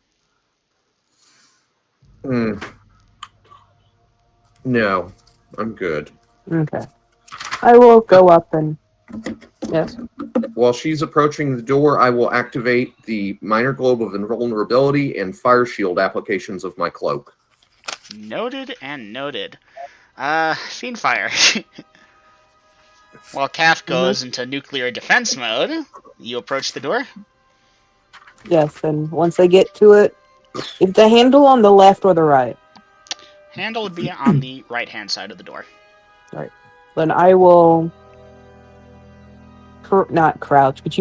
No, I'm good. Okay. I will go up and... Yes? While she's approaching the door, I will activate the minor globe of invulnerability and fire shield applications of my cloak. Noted and noted. Fiend Fire. While Calf goes into nuclear defense mode, you approach the door. Yes, and once I get to it, is the handle on the left or the right? Handle would be on the right-hand side of the door. Right. Then I will... not crouch, but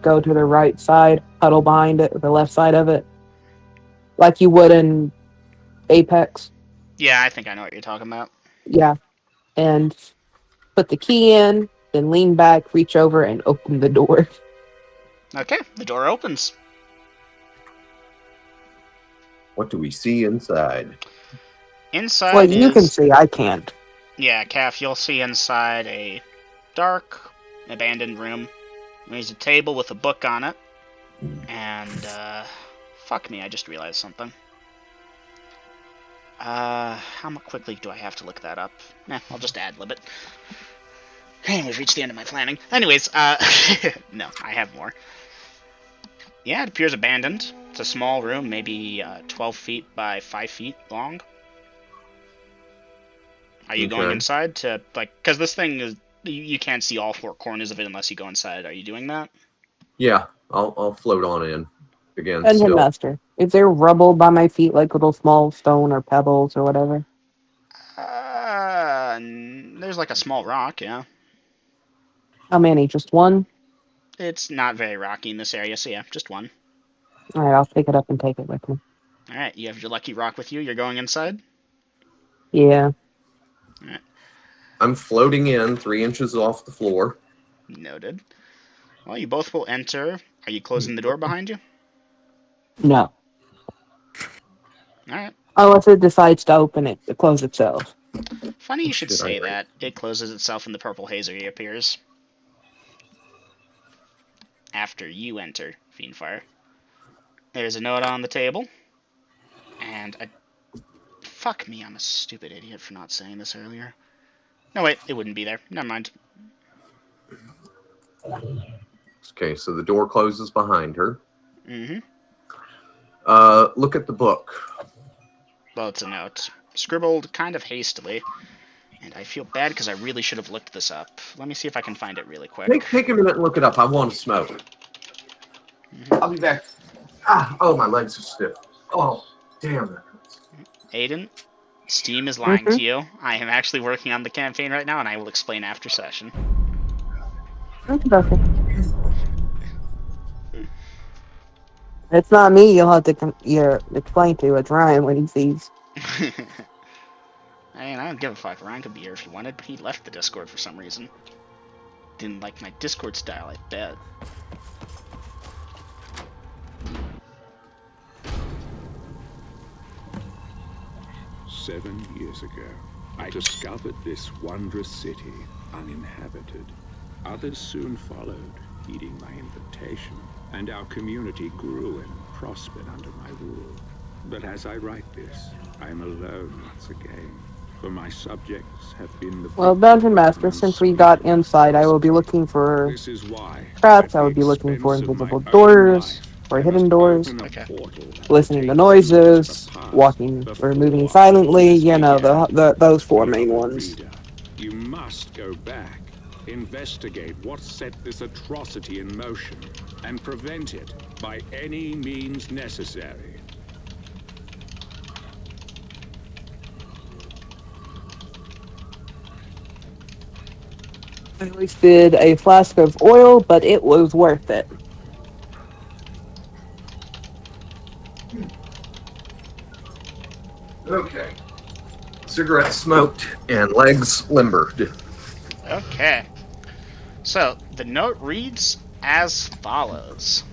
go to the right side, huddle behind it, or the left side of it. Like you would in Apex. Yeah, I think I know what you're talking about. Yeah. And put the key in, then lean back, reach over, and open the door. Okay, the door opens. What do we see inside? Inside Well, you can see, I can't. Yeah, Calf, you'll see inside a dark, abandoned room. There's a table with a book on it. And, fuck me, I just realized something. How quickly do I have to look that up? I'll just ad-lib it. We've reached the end of my planning. Anyways, no, I have more. Yeah, it appears abandoned. It's a small room, maybe 12 feet by 5 feet long. Are you going inside to, because this thing is, you can't see all four corners of it unless you go inside. Are you doing that? Yeah, I'll float on in again. Dungeon Master, is there rubble by my feet, like little small stone or pebbles or whatever? There's like a small rock, yeah. How many? Just one? It's not very rocky in this area, so yeah, just one. Alright, I'll pick it up and take it with me. Alright, you have your lucky rock with you. You're going inside? Yeah. Alright. I'm floating in 3 inches off the floor. Noted. Well, you both will enter. Are you closing the door behind you? No. Alright. Unless it decides to close itself. Funny you should say that. It closes itself and the purple haze reappears. After you enter, Fiendfire. There's a note on the table. And fuck me, I'm a stupid idiot for not saying this earlier. No, wait, it wouldn't be there. Never mind. Okay, so the door closes behind her. Mm-hmm. Look at the book. Well, it's a note. Scribbled kind of hastily. And I feel bad because I really should have looked this up. Let me see if I can find it really quick. Take a minute and look it up. I want to smoke. Mm-hmm. I'll be back. Oh, my legs are stiff. Oh, damn that hurts. Aiden, Steam is lying to you. I am actually working on the campaign right now, and I will explain after session. Okay. It's not me you'll have to explain to. It's Ryan when he sees. I mean, I don't give a fuck. Ryan could be here if he wanted, but he left the Discord for some reason. Didn't like my Discord style, I bet. "7 years ago, I discovered this wondrous city, uninhabited. Others soon followed, heeding my invitation, and our community grew and prospered under my rule. But as I write this, I am alone once again, for my subjects have been the... Well, Dungeon Master, since we got inside, I will be looking for This is why, traps, I would be looking for invisible doors, or hidden doors, listening to noises, walking or moving silently, those four main ones. You must go back, investigate what set this atrocity in motion, and prevent it by any means necessary. I wasted a flask of oil, but it was worth it. Okay. Cigarette smoked and legs limbered. Okay. So, the note reads as follows.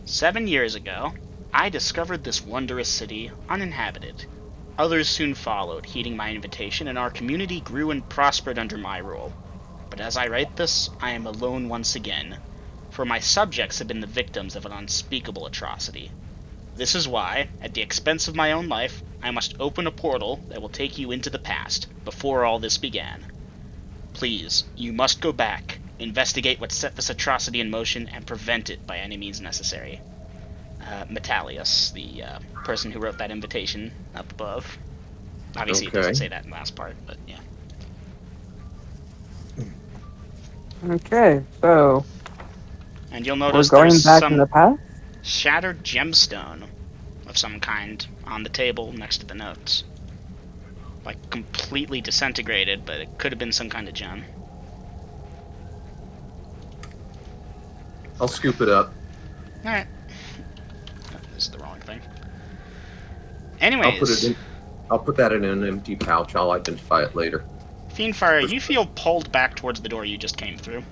7 years ago, I discovered this wondrous city uninhabited. Others soon followed, heeding my invitation, and our community grew and prospered under my rule. But as I write this, I am alone once again, for my subjects have been the victims of an unspeakable atrocity. This is why, at the expense of my own life, I must open a portal that will take you into the past, before all this began. Please, you must go back, investigate what set this atrocity in motion, and prevent it by any means necessary. Metalius, the person who wrote that invitation up above. Obviously, it doesn't Okay. say that in the last part, but yeah. Okay, so And you'll we're notice going there's back in the some past. shattered gemstone of some kind on the table next to the notes. Like, completely disintegrated, but it could have been some kind of gem. I'll scoop it up. Alright. Oh, this is the wrong thing. I'll put it Anyways, in. I'll put that in an empty pouch. I'll identify it later. Fiendfire, you feel pulled back towards the door you just came through.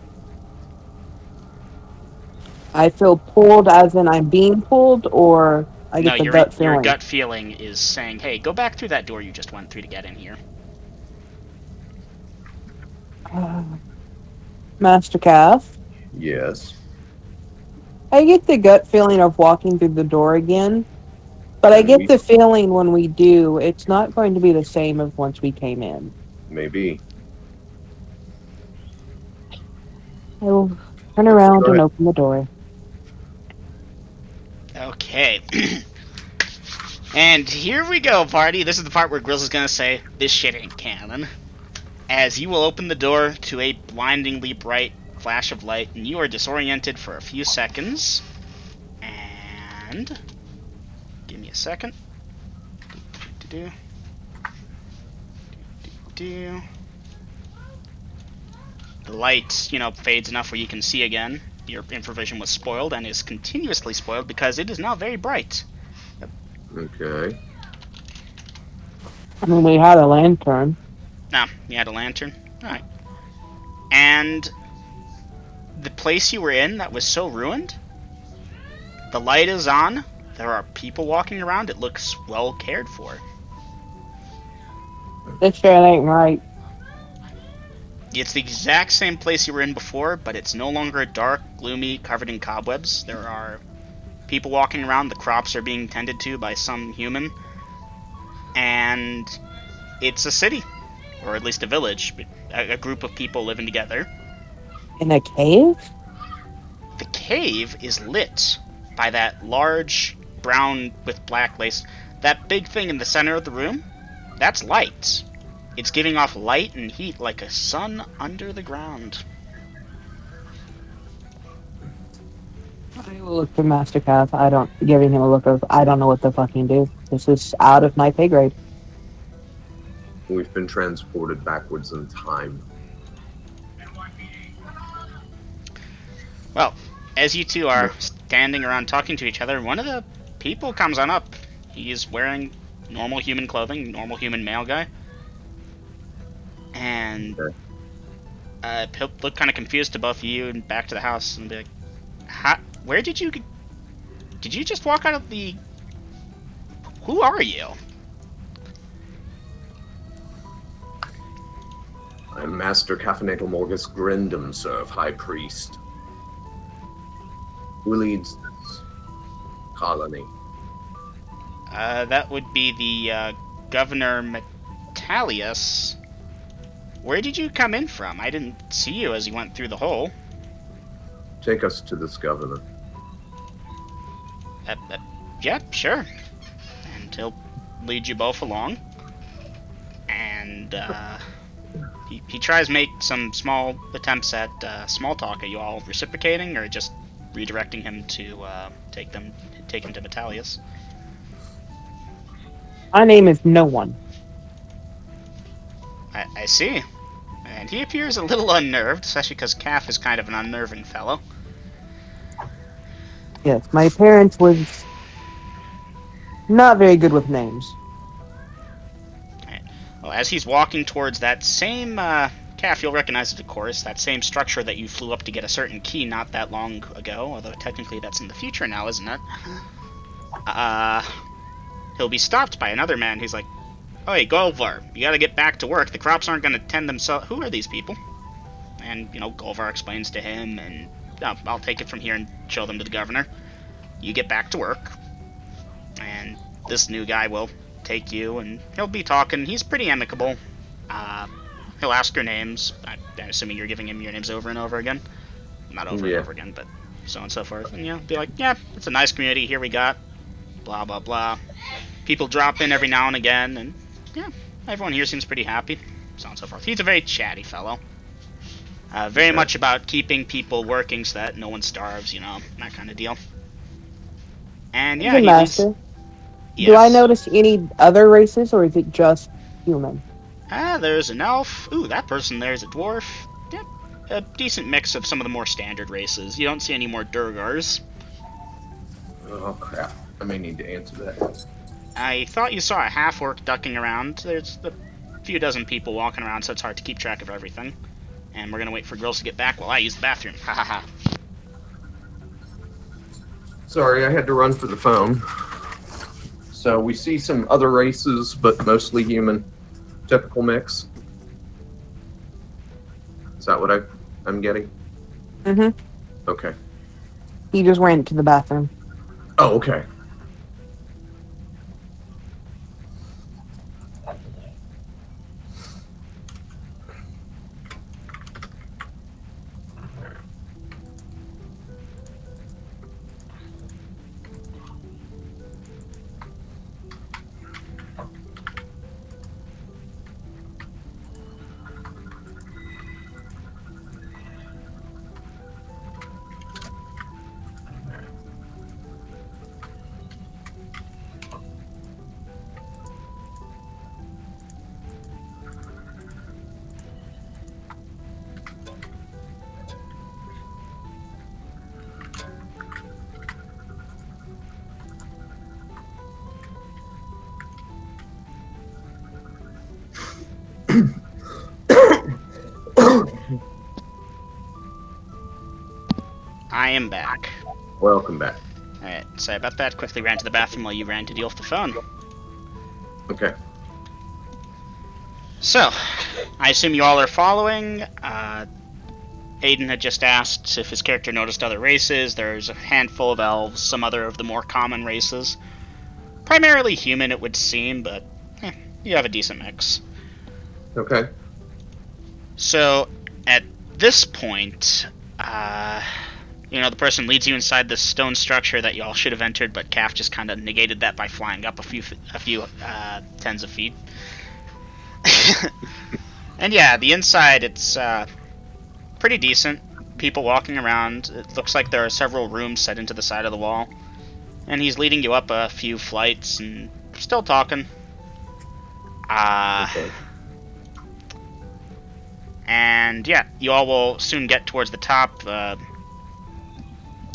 I feel pulled as in I'm being pulled, or I No, get the gut your feeling. gut feeling is saying, hey, go back through that door you just went through to get in here. Master Calf. Yes. I get the gut feeling of walking through the door again, but I get the feeling when we do, it's not going to be the same as once we came in. Maybe. I will turn around Go and ahead. open the door. Okay. And here we go, party. This is the part where Grills is gonna say, this shit ain't canon. As you will open the door to a blindingly bright flash of light, and you are disoriented for a few seconds. And... give me a second. The light, fades enough where you can see again. Your infravision was spoiled and is continuously spoiled because it is now very bright. Okay. I mean, we had a lantern. No, you had a lantern? Alright. And the place you were in that was so ruined, the light is on, there are people walking around, it looks well cared for. This shit ain't right. It's the exact same place you were in before, but it's no longer dark, gloomy, covered in cobwebs. There are people walking around, the crops are being tended to by some human, and it's a city, or at least a village, a group of people living together. In a cave? The cave is lit by that large brown with black lace, that big thing in the center of the room. That's light. It's giving off light and heat like a sun under the ground. I will look for Master Calf. Giving him a look of, I don't know what to fucking do. This is out of my pay grade. We've been transported backwards in time. Well, as you two are standing around talking to each other, one of the people comes on up. He's wearing normal human clothing, normal human male guy. And he'll look kind of confused to both of you and back to the house and be like, where did you just walk out of the... Who are you? I'm Master Caffeinator Morgus Grindum, Serve High Priest. Who leads this colony? That would be the Governor Metalius. Where did you come in from? I didn't see you as you went through the hole. Take us to this governor. Yeah, sure. And he'll lead you both along. And he tries to make some small attempts at small talk. Are you all reciprocating or just redirecting him to take him to Metalius? My name is no one. I see. And he appears a little unnerved, especially because Calf is kind of an unnerving fellow. Yes, my parents was not very good with names. Right. Well, as he's walking towards that same Calf, you'll recognize it, of course, that same structure that you flew up to get a certain key not that long ago, although technically that's in the future now, isn't it? He'll be stopped by another man. He's like, "Hey, Golvar, you gotta get back to work. The crops aren't gonna tend themselves. Who are these people?" And, Golvar explains to him, and I'll take it from here and show them to the governor. You get back to work. And this new guy will take you, and he'll be talking. He's pretty amicable. He'll ask your names. I'm assuming you're giving him your names over and over again. Not over and over again, but so on and so forth. And, be like, yeah, it's a nice community. Here we got blah, blah, blah. People drop in every now and again, and, yeah, everyone here seems pretty happy. So on and so forth. He's a very chatty fellow. Very much about keeping people working so that no one starves, that kind of deal. And, yeah, The master. Yes. Do I notice any other races, or is it just human? There's an elf. Ooh, that person there's a dwarf. Yep. A decent mix of some of the more standard races. You don't see any more Durgars. Oh, crap. I may need to answer that. I thought you saw a half-orc ducking around. There's a few dozen people walking around, so it's hard to keep track of everything. And we're gonna wait for girls to get back while I use the bathroom. Ha ha ha. Sorry, I had to run for the phone. So we see some other races, but mostly human. Typical mix. Is that what I'm getting? Mm-hmm. Okay. He just ran to the bathroom. Oh, okay. I am back. Welcome back. Alright, sorry about that. Quickly ran to the bathroom while you ran to deal with the phone. Okay. So, I assume you all are following. Aiden had just asked if his character noticed other races. There's a handful of elves, some other of the more common races. Primarily human, it would seem, but you have a decent mix. Okay. So, at this point, the person leads you inside this stone structure that you all should have entered, but Calf just kind of negated that by flying up a few tens of feet. And yeah, the inside, it's pretty decent. People walking around. It looks like there are several rooms set into the side of the wall. And he's leading you up a few flights and still talking. Okay. And yeah, you all will soon get towards the top.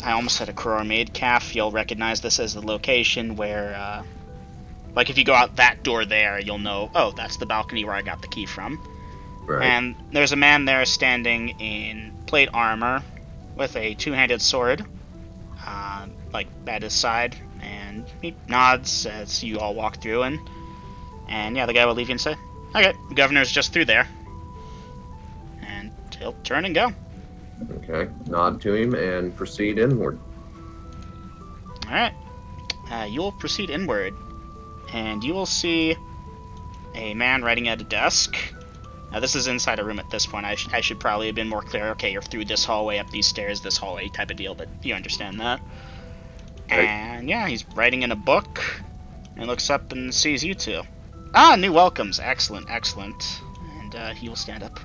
I almost said a Crore Maid Calf. You'll recognize this as the location where, if you go out that door there, you'll know, oh, that's the balcony where I got the key from. Right. And there's a man there standing in plate armor with a two-handed sword, at his side, and he nods as you all walk through, and yeah, the guy will leave you and say, okay, the governor's just through there. And he'll turn and go. Okay. Nod to him and proceed inward. Alright. You'll proceed inward, and you will see a man writing at a desk. Now, this is inside a room at this point. I should probably have been more clear. Okay, you're through this hallway, up these stairs, this hallway type of deal, but you understand that. Right. And yeah, he's writing in a book, and looks up and sees you two. Ah, new welcomes. Excellent, excellent. And he will stand up.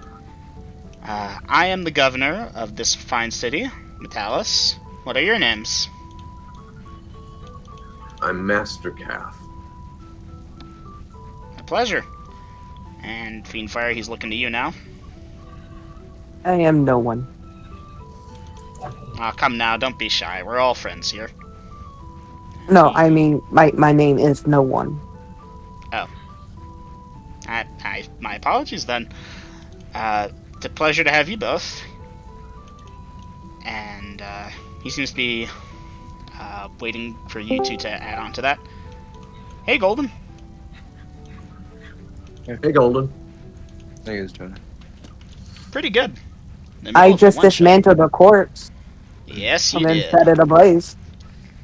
I am the governor of this fine city, Metalis. What are your names? I'm Master Calf. A pleasure. And Fiendfire, he's looking to you now. I am no one. Oh, come now, don't be shy. We're all friends here. No, I mean, my name is no one. Oh. My apologies then. It's a pleasure to have you both. And he seems to be waiting for you two to add on to that. Hey, Golden. Hey, Golden. How you guys doing? Pretty good. I just dismantled a corpse Yes, and you then did. set it ablaze.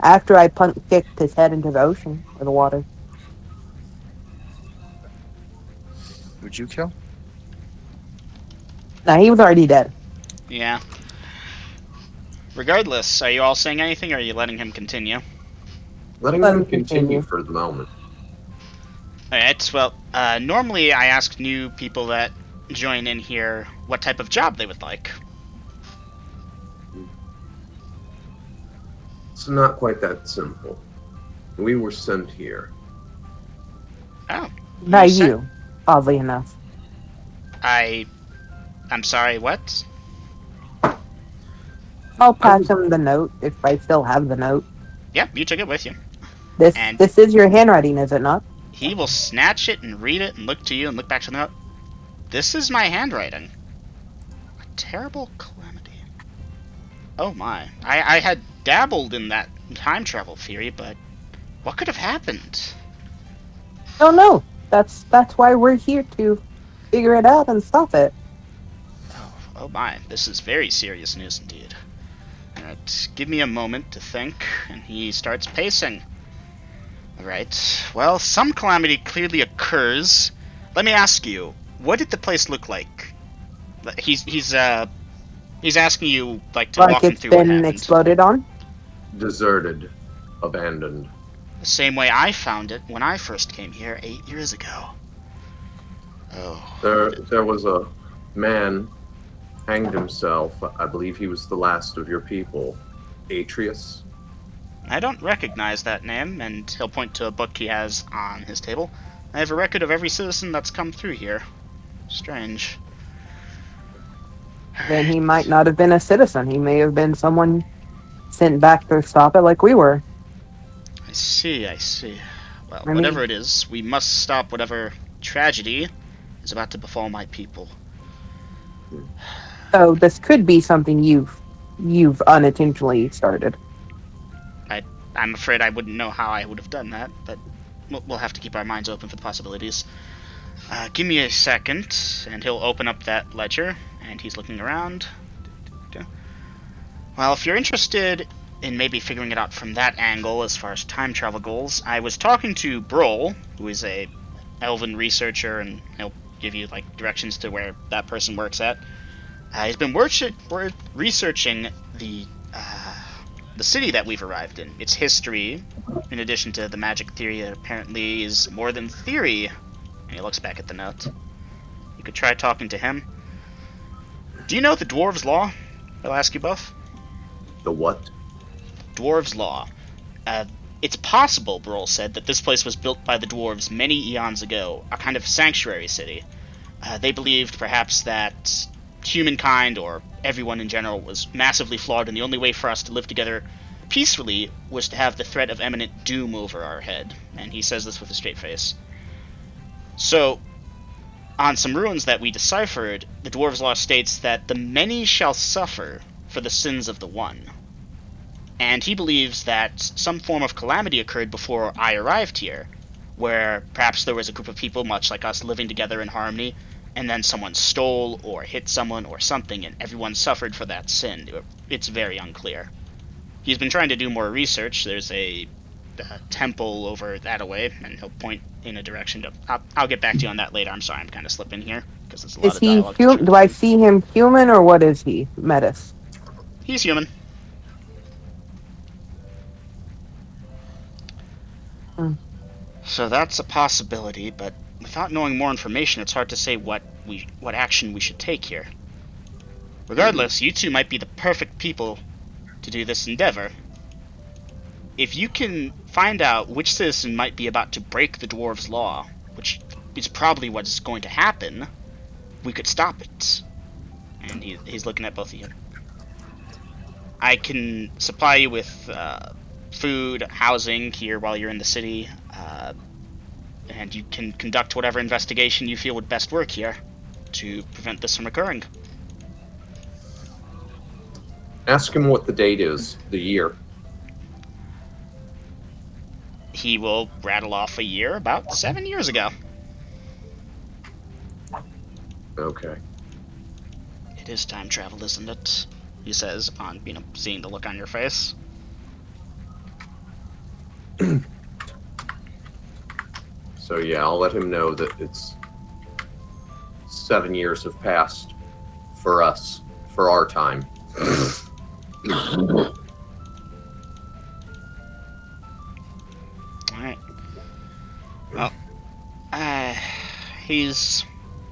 After I kicked his head into the ocean or the water. Would you kill? No, he was already dead. Yeah. Regardless, are you all saying anything, or are you letting him continue? Letting Let him him continue continue. for the moment. Alright, well, normally I ask new people that join in here what type of job they would like. It's not quite that simple. We were sent here. Oh. By sent- you, oddly enough. I'm sorry, what? I'll I pass would, him the note if I still have the note. Yeah, you took it with you. This And this is your handwriting, is it not? he will snatch it and read it and look to you and look back to the note. This is my handwriting. A terrible calamity. Oh my. I had dabbled in that time travel theory, but what could have happened? Don't know. That's why we're here to figure it out and stop it. Oh my. This is very serious news indeed. Alright, give me a moment to think, and he starts pacing. Alright, well, some calamity clearly occurs. Let me ask you, what did the place look like? He's asking you, like, to Like walk him it's through what been happened. exploded on. deserted, abandoned. The same way I found it when I first came here 8 years ago. Oh. There was a man hanged himself. I believe he was the last of your people. Atreus? I don't recognize that name, and he'll point to a book he has on his table. I have a record of every citizen that's come through here. Strange. Then he might not have been a citizen. He may have been someone sent back to stop it like we were. I see. Well, I whatever mean, it is, we must stop whatever tragedy is about to befall my people. so this could be something you've unintentionally started. I'm afraid I wouldn't know how I would have done that, but we'll have to keep our minds open for the possibilities. Give me a second, and he'll open up that ledger, and he's looking around. Well, if you're interested in maybe figuring it out from that angle as far as time travel goes, I was talking to Broll, who is a elven researcher, and he'll give you like directions to where that person works at. He's been researching the city that we've arrived in, its history, in addition to the magic theory that apparently is more than theory. And he looks back at the note. You could try talking to him. Do you know the Dwarves' Law? I'll ask you both. The what? Dwarves' Law. It's possible, Broll said, that this place was built by the dwarves many eons ago, a kind of sanctuary city. They believed, perhaps, that humankind, or everyone in general, was massively flawed, and the only way for us to live together peacefully was to have the threat of imminent doom over our head. And he says this with a straight face. So, on some ruins that we deciphered, the Dwarves' Law states that the many shall suffer for the sins of the one. And he believes that some form of calamity occurred before I arrived here, where perhaps there was a group of people much like us living together in harmony, and then someone stole or hit someone or something, and everyone suffered for that sin. It's very unclear. He's been trying to do more research. There's a temple over that away, and he'll point in a direction to... I'll get back to you on that later. I'm sorry, I'm kind of slipping here, because it's a lot Is of he dialogue. human? Do I see him human or what is he? Metis. He's human. Hmm. So that's a possibility, but without knowing more information, it's hard to say what action we should take here. Regardless, you two might be the perfect people to do this endeavor. If you can find out which citizen might be about to break the dwarves' law, which is probably what is going to happen, we could stop it. And he's looking at both of you. I can supply you with food, housing here while you're in the city, and you can conduct whatever investigation you feel would best work here to prevent this from occurring. Ask him what the date is, the year. He will rattle off a year about 7 years ago. Okay. It is time travel, isn't it? He says, on seeing the look on your face. So yeah, I'll let him know that it's 7 years have passed for us, for our time. Alright. Well, he's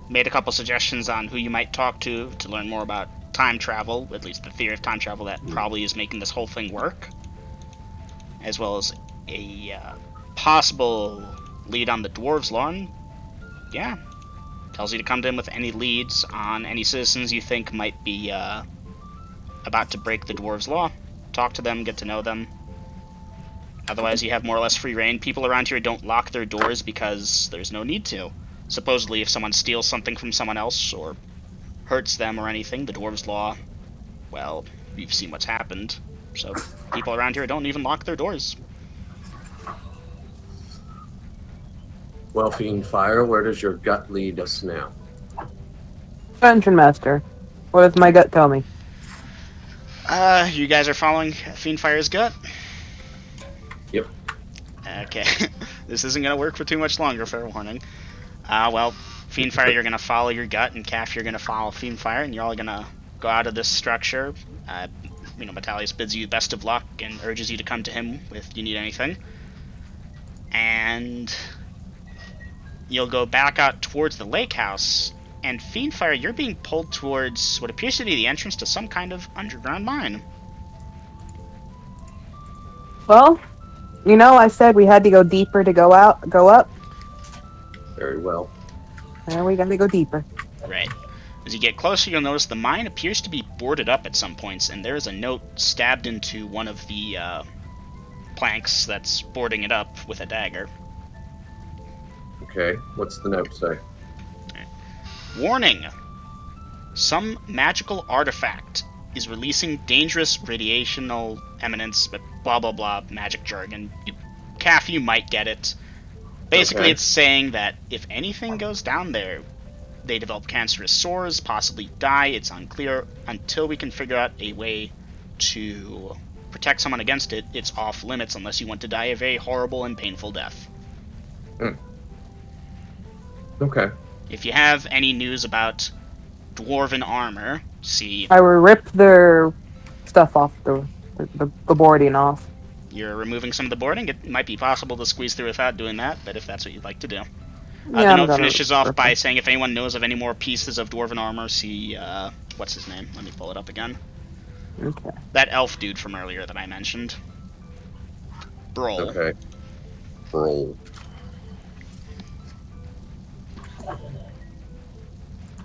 made a couple suggestions on who you might talk to learn more about time travel, at least the theory of time travel that probably is making this whole thing work, as well as a possible lead on the Dwarves' Law. And yeah, tells you to come to him with any leads on any citizens you think might be about to break the Dwarves' Law. Talk to them, get to know them. Otherwise, you have more or less free reign. People around here don't lock their doors because there's no need to. Supposedly, if someone steals something from someone else or hurts them or anything, the Dwarves' Law, well, you've seen what's happened. So people around here don't even lock their doors. Well, Fiendfire, where does your gut lead us now? Dungeon Master. What does my gut tell me? You guys are following Fiendfire's gut? Yep. Okay. This isn't going to work for too much longer, fair warning. Well, Fiendfire, you're going to follow your gut, and Calf, you're going to follow Fiendfire, and you're all going to go out of this structure. Metalius bids you best of luck and urges you to come to him if you need anything. And you'll go back out towards the lake house, and Fiendfire, you're being pulled towards what appears to be the entrance to some kind of underground mine. Well, I said we had to go deeper to go up. Very well. And we gotta go deeper. Right. As you get closer, you'll notice the mine appears to be boarded up at some points, and there is a note stabbed into one of the planks that's boarding it up with a dagger. Okay, what's the note say? Warning! Some magical artifact is releasing dangerous radiational eminence, but blah blah blah, magic jargon. Calf, you might get it. Basically, Okay. It's saying that if anything goes down there, they develop cancerous sores, possibly die. It's unclear. Until we can figure out a way to protect someone against it, it's off limits unless you want to die a very horrible and painful death. Okay. If you have any news about dwarven armor, see, I will rip their stuff off the boarding off. you're removing some of the boarding. It might be possible to squeeze through without doing that, but if that's what you'd like to do. Yeah, The I'm note gonna finishes off rip by them. saying if anyone knows of any more pieces of dwarven armor, see, what's his name? Let me pull it up again. Okay. That elf dude from earlier that I mentioned. Broll. Okay. Roll.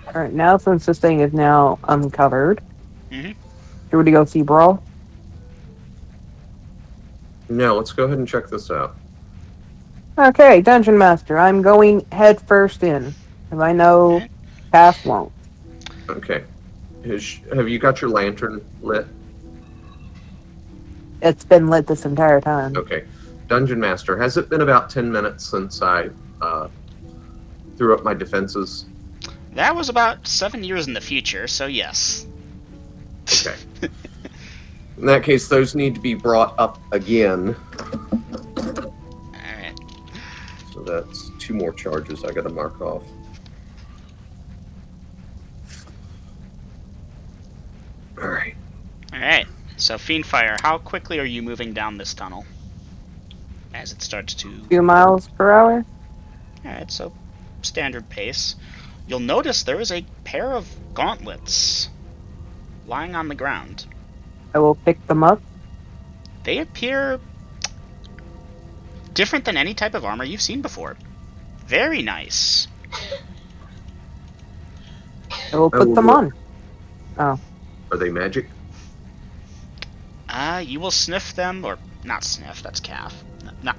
Alright, now since this thing is now uncovered, Mhm. should we go see Brawl? No, let's go ahead and check this out. Okay, Dungeon Master, I'm going head first in. Because I know Alright. Calf won't. Okay. Have you got your lantern lit? It's been lit this entire time. Okay. Dungeon Master, has it been about 10 minutes since I threw up my defenses? That was about 7 years in the future, so yes. Okay. In that case, those need to be brought up again. Alright. So that's 2 more charges I gotta mark off. Alright. Alright. So, Fiendfire, how quickly are you moving down this tunnel? As it starts to... Few miles per hour? Alright, so standard pace. You'll notice there is a pair of gauntlets lying on the ground. I will pick them up. They appear different than any type of armor you've seen before. Very nice. I will put will them do it. on. Oh. Are they magic? You will sniff them, or not sniff, that's Calf. No.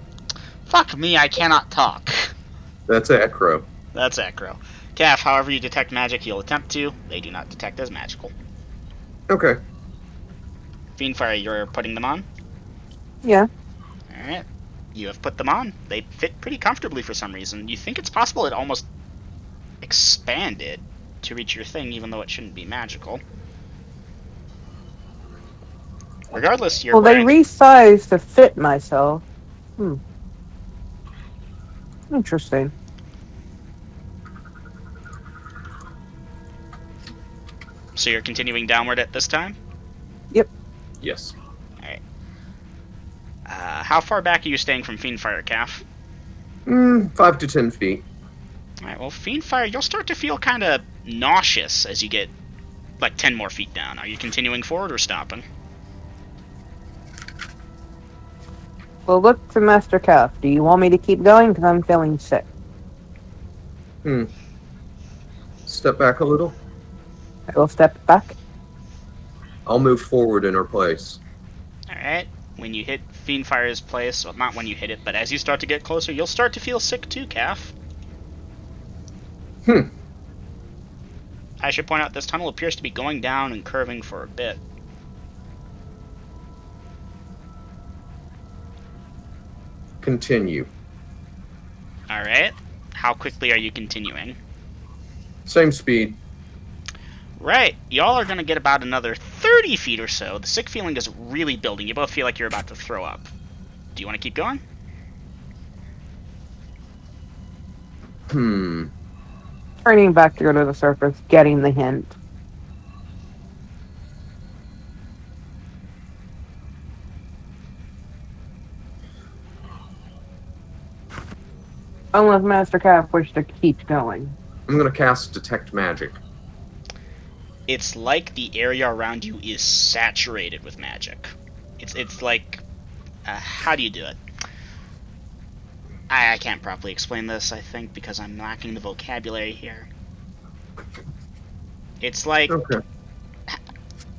Fuck me, I cannot talk. That's Acro. That's Acro. Calf, however you detect magic you'll attempt to, they do not detect as magical. Okay. Fiendfire, you're putting them on? Yeah. Alright. You have put them on. They fit pretty comfortably for some reason. You think it's possible it almost expanded to reach your thing, even though it shouldn't be magical. Regardless, you're Well, they wearing... resized to fit myself. Interesting. So you're continuing downward at this time? Yep. Yes. Alright. How far back are you staying from Fiendfire, Calf? 5 to 10 feet. Alright, well, Fiendfire, you'll start to feel kind of nauseous as you get, like, 10 more feet down. Are you continuing forward or stopping? Well, look to Master Calf. Do you want me to keep going? Because I'm feeling sick. Step back a little. I will step back. I'll move forward in her place. Alright. When you hit Fiendfire's place, well, not when you hit it, but as you start to get closer, you'll start to feel sick too, Calf. I should point out this tunnel appears to be going down and curving for a bit. Continue. Alright. How quickly are you continuing? Same speed. Right. Y'all are going to get about another 30 feet or so. The sick feeling is really building. You both feel like you're about to throw up. Do you want to keep going? Turning back to go to the surface, getting the hint. Unless Master Calf wishes to keep going. I'm going to cast Detect Magic. It's like the area around you is saturated with magic. It's like... how do you do it? I can't properly explain this, I think, because I'm lacking the vocabulary here. It's like... Okay.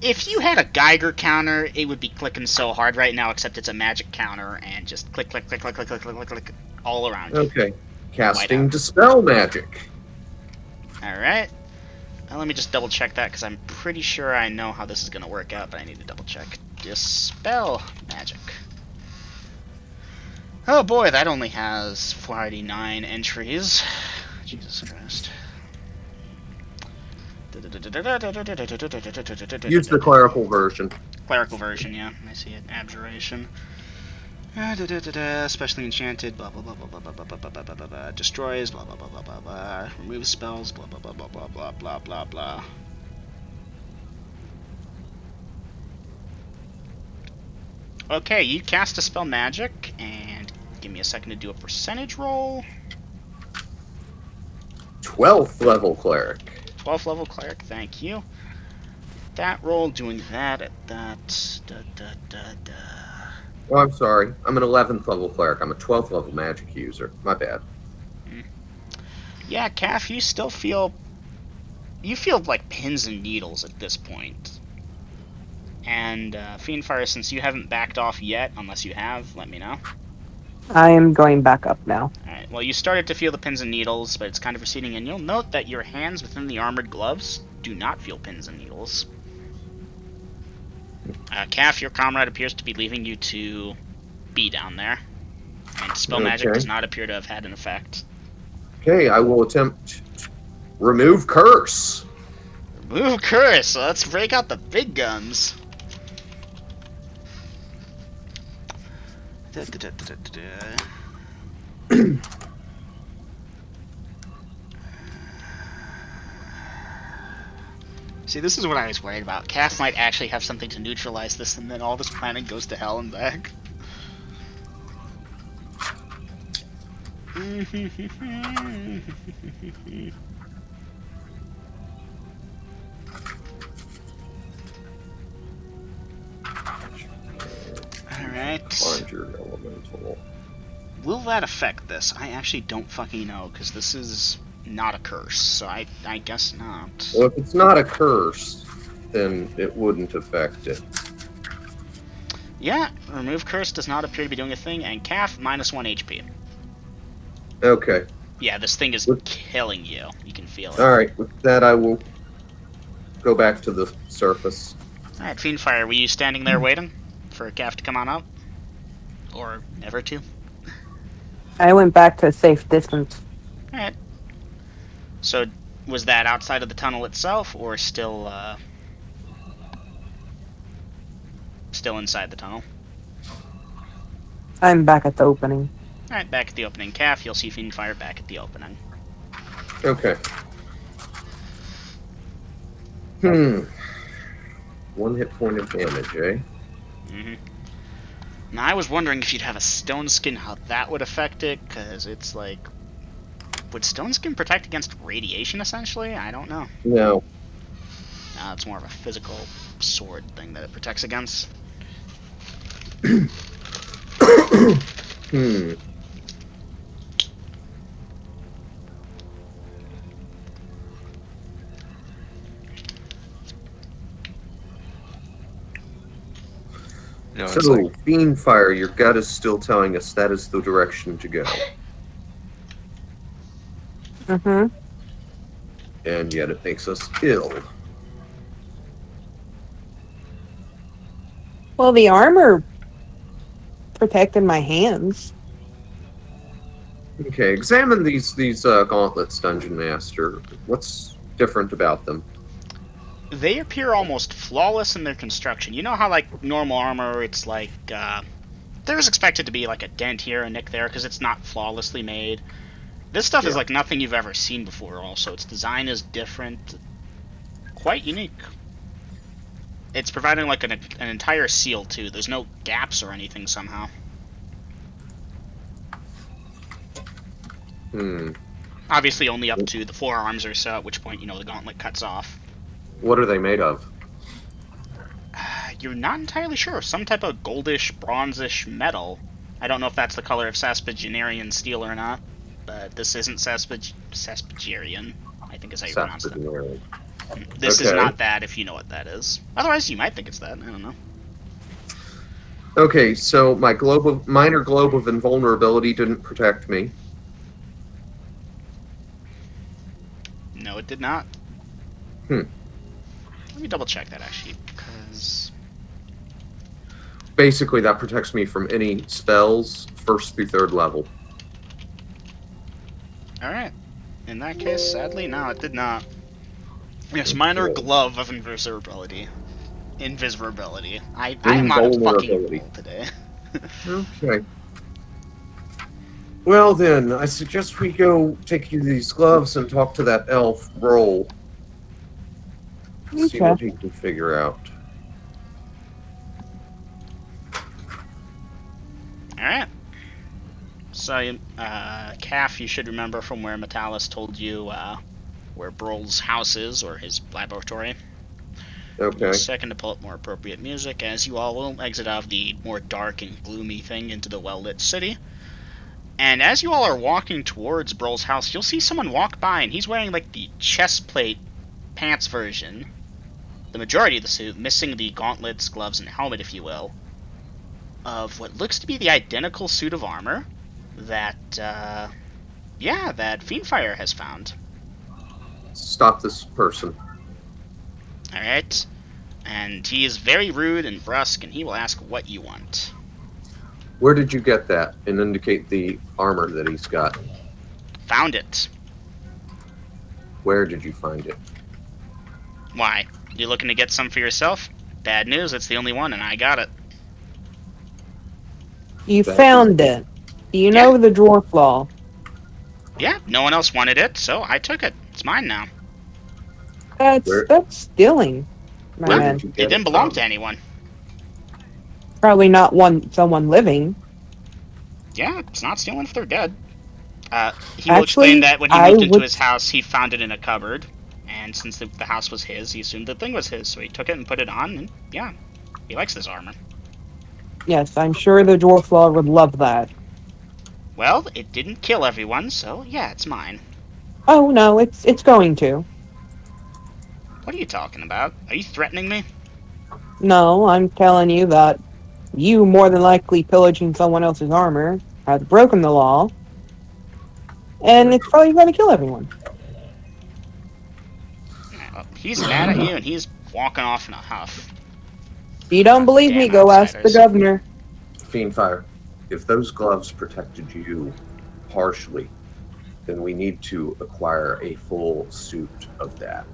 If you had a Geiger counter, it would be clicking so hard right now, except it's a magic counter, and just click, click, click, click, click, click, click, click, click, all around you. Okay. Casting Dispel Magic. Alright. Let me just double check that, because I'm pretty sure I know how this is going to work out, but I need to double check. Dispel Magic. Oh boy, that only has 49 entries. Jesus Christ. Use the clerical version. Clerical version, yeah. I see it. Abjuration. Especially enchanted, blah blah blah blah blah blah blah blah blah blah blah blah. Destroys, blah blah blah blah blah blah. Removes spells, blah blah blah blah blah blah blah blah blah. Okay, you cast a spell magic, and give me a second to do a percentage roll. 12th level cleric. 12th level cleric, thank you. That roll, doing that at that. Oh, I'm sorry. I'm an 11th level cleric. I'm a 12th level magic user. My bad. Yeah, Calf, you still feel... You feel like pins and needles at this point. And, Fiendfire, since you haven't backed off yet, unless you have, let me know. I am going back up now. Alright, well, you started to feel the pins and needles, but it's kind of receding, and you'll note that your hands within the armored gloves do not feel pins and needles. Calf, your comrade appears to be leaving you to be down there. And Dispel Magic does not appear to have had an effect. Okay, I will attempt to remove Curse. Remove Curse! So let's break out the big guns. See, this is what I was worried about. Cass might actually have something to neutralize this, and then all this planning goes to hell and back. Alright. Find your elemental. Will that affect this? I actually don't fucking know, because this is not a curse, so I guess not. Well, if it's not a curse, then it wouldn't affect it. Yeah, remove curse does not appear to be doing a thing, and Calf, minus 1 HP. Okay. Yeah, this thing is killing you. You can feel it. Alright, with that I will go back to the surface. Alright, Fiendfire, were you standing there waiting for Calf to come on up? Or never to? I went back to a safe distance. Alright. So, was that outside of the tunnel itself, or still inside the tunnel? I'm back at the opening. Alright, back at the opening. Calf, you'll see Fiendfire back at the opening. Okay. One hit point of damage, eh? Mm-hmm. Now, I was wondering if you'd have a stone skin, how that would affect it, because it's like... Would stone skin protect against radiation, essentially? I don't know. No. It's more of a physical sword thing that it protects against. You know, So, it's like, Fiendfire, your gut is still telling us that is the direction to go. Mm-hmm. And yet it makes us ill. Well, the armor protected my hands. Okay, examine these gauntlets, Dungeon Master. What's different about them? They appear almost flawless in their construction. You know how, like, normal armor, it's like, there's expected to be, like, a dent here, a nick there, because it's not flawlessly made. This stuff is like nothing you've ever seen before, also. Its design is different. Quite unique. It's providing, like, an entire seal, too. There's no gaps or anything, somehow. Obviously only up to the forearms or so, at which point, you know, the gauntlet cuts off. What are they made of? You're not entirely sure. Some type of goldish, bronzish metal. I don't know if that's the color of Saspagerian steel or not, but this isn't Saspagerian, I think is how you pronounce it. This is not that, if you know what that is. Otherwise, you might think it's that. I don't know. Okay, so my minor globe of invulnerability didn't protect me. No, it did not. Let me double check that, actually, because... Basically, that protects me from any spells, 1st through 3rd level. Alright. In that case, sadly, no, it did not. Yes, minor glove of invisibility. Invisibility. I am on a fucking roll today. Okay. Well then, I suggest we go take you these gloves and talk to that elf Roll. See what he can figure out. Alright. So, Calf, you should remember from where Metalis told you where Broll's house is, or his laboratory. Okay. A second to pull up more appropriate music, as you all will exit out of the more dark and gloomy thing into the well-lit city. And as you all are walking towards Broll's house, you'll see someone walk by, and he's wearing, like, the chest plate pants version. The majority of the suit, missing the gauntlets, gloves, and helmet, if you will, of what looks to be the identical suit of armor that, that Fiendfire has found. Stop this person. Alright. And he is very rude and brusque, and he will ask what you want. Where did you get that? And indicate the armor that he's got. Found it. Where did you find it? Why? You looking to get some for yourself? Bad news, it's the only one, and I got it. You found it. Do you know the dwarf law? Yeah, no one else wanted it, so I took it. It's mine now. That's stealing, my man. It didn't belong to anyone. Probably not someone living. Yeah, it's not stealing if they're dead. He will explain that when he moved into his house, he found it in a cupboard, and since the house was his, he assumed the thing was his, so he took it and put it on, and yeah, he likes this armor. Yes, I'm sure the dwarf law would love that. Well, it didn't kill everyone, so yeah, it's mine. Oh no, it's going to. What are you talking about? Are you threatening me? No, I'm telling you that you, more than likely pillaging someone else's armor, has broken the law, and it's probably going to kill everyone. Well, he's mad at you, and he's walking off in a huff. If you don't believe me, go ask the governor. Fiendfire, if those gloves protected you partially, then we need to acquire a full suit of that.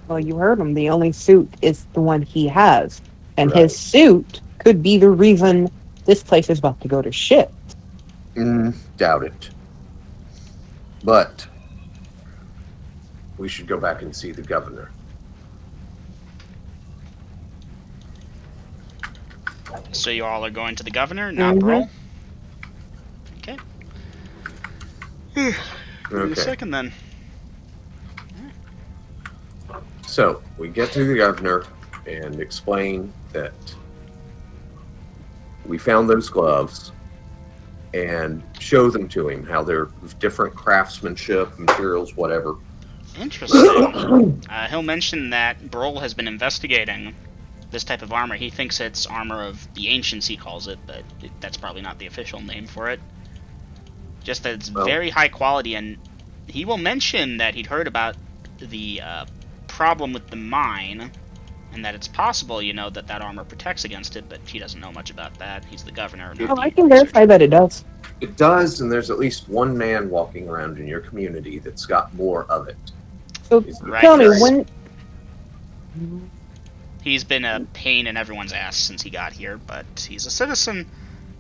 Well, you heard him. The only suit is the one he has. And his suit could be the reason this place is about to go to shit. Doubt it. But we should go back and see the governor. So you all are going to the governor, not Mhm. Brawl? Okay. Give me a Okay. second then. So we get to the governor and explain that we found those gloves and show them to him, how they're different craftsmanship, materials, whatever. Interesting. He'll mention that Brawl has been investigating this type of armor. He thinks it's armor of the ancients, he calls it, but that's probably not the official name for it. Just that it's very high quality, and he will mention that he'd heard about the problem with the mine, and that it's possible, you know, that armor protects against it, but he doesn't know much about that. He's the governor. Not Oh, I the can verify researcher. that it does. It does, and there's at least one man walking around in your community that's got more of it. So Right. tell me, Yes. when He's been a pain in everyone's ass since he got here, but he's a citizen.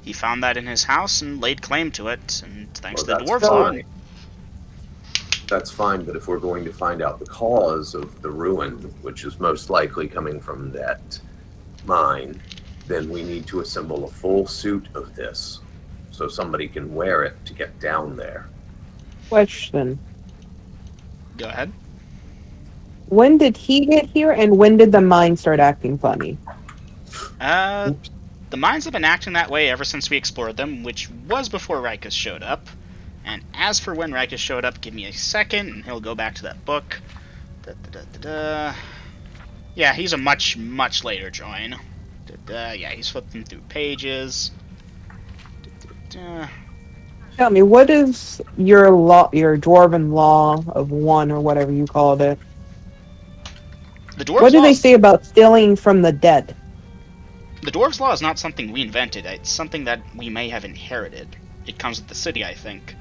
He found that in his house and laid claim to it, and thanks Well, to the that's dwarves law. fine. That's fine, but if we're going to find out the cause of the ruin, which is most likely coming from that mine, then we need to assemble a full suit of this so somebody can wear it to get down there. question, Go ahead. when did he get here, and when did the mine start acting funny? The mines have been acting that way ever since we explored them, which was before Rikus showed up. And as for when Rikus showed up, give me a second, and he'll go back to that book. Yeah, he's a much, much later join. Yeah, he's flipping through pages. Tell me, what is your law, your dwarven law of one, or whatever you called it? The dwarves What do law they is- say about stealing from the dead? The dwarves law is not something we invented. It's something that we may have inherited. It comes with the city, I think.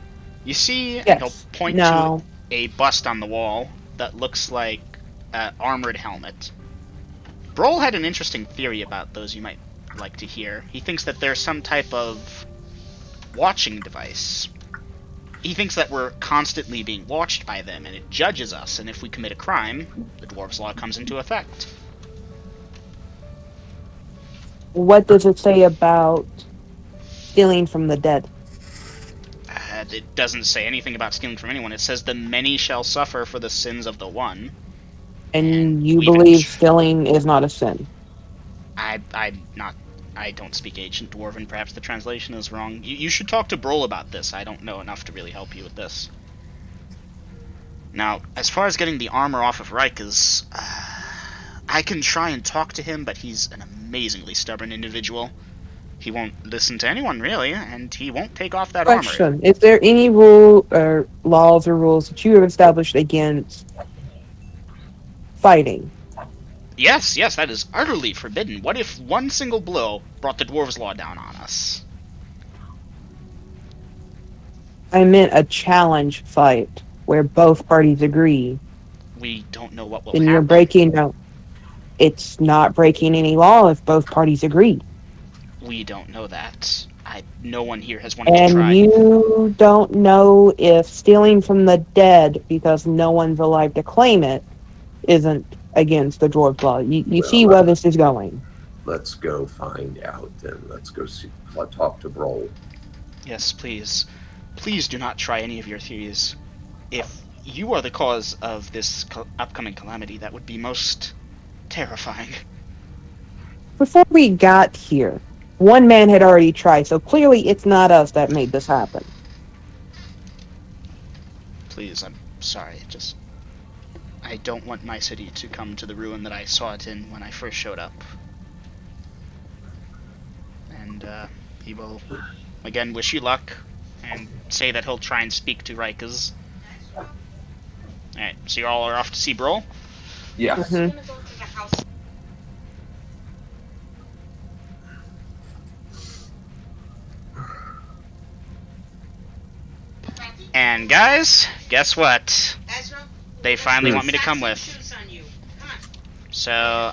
You see, and he'll Yes. point No. to a bust on the wall that looks like an armored helmet. Broll had an interesting theory about those you might like to hear. He thinks that there's some type of watching device. He thinks that we're constantly being watched by them, and it judges us, and if we commit a crime, the dwarves law comes into effect. What does it say about stealing from the dead? It doesn't say anything about stealing from anyone. It says the many shall suffer for the sins of the one. And you we've believe int- stealing is not a sin? I don't speak ancient dwarven. Perhaps the translation is wrong. You should talk to Broll about this. I don't know enough to really help you with this. Now, as far as getting the armor off of Rikus, I can try and talk to him, but he's an amazingly stubborn individual. He won't listen to anyone, really, and he won't take off that armor. Question: is there any rule or laws or rules that you have established against fighting? Yes, that is utterly forbidden. What if one single blow brought the dwarves' law down on us? I meant a challenge fight where both parties agree. We don't know what will Then happen. you're breaking. No, it's not breaking any law if both parties agree. We don't know that. No one here has wanted to And try. you don't know if stealing from the dead because no one's alive to claim it isn't against the dwarves' law. You see where this is going. Let's go find out then. Let's go see. Talk to Broll. Yes, please. Please do not try any of your theories. If you are the cause of this upcoming calamity, that would be most terrifying. Before we got here, one man had already tried, so clearly it's not us that made this happen. Please, I'm sorry. I don't want my city to come to the ruin that I saw it in when I first showed up. And, he will, again, wish you luck, and say that he'll try and speak to Rikas. Alright, so you all are off to see Broll? Yeah. Mhm. And guys, guess what? They finally want me to come with. So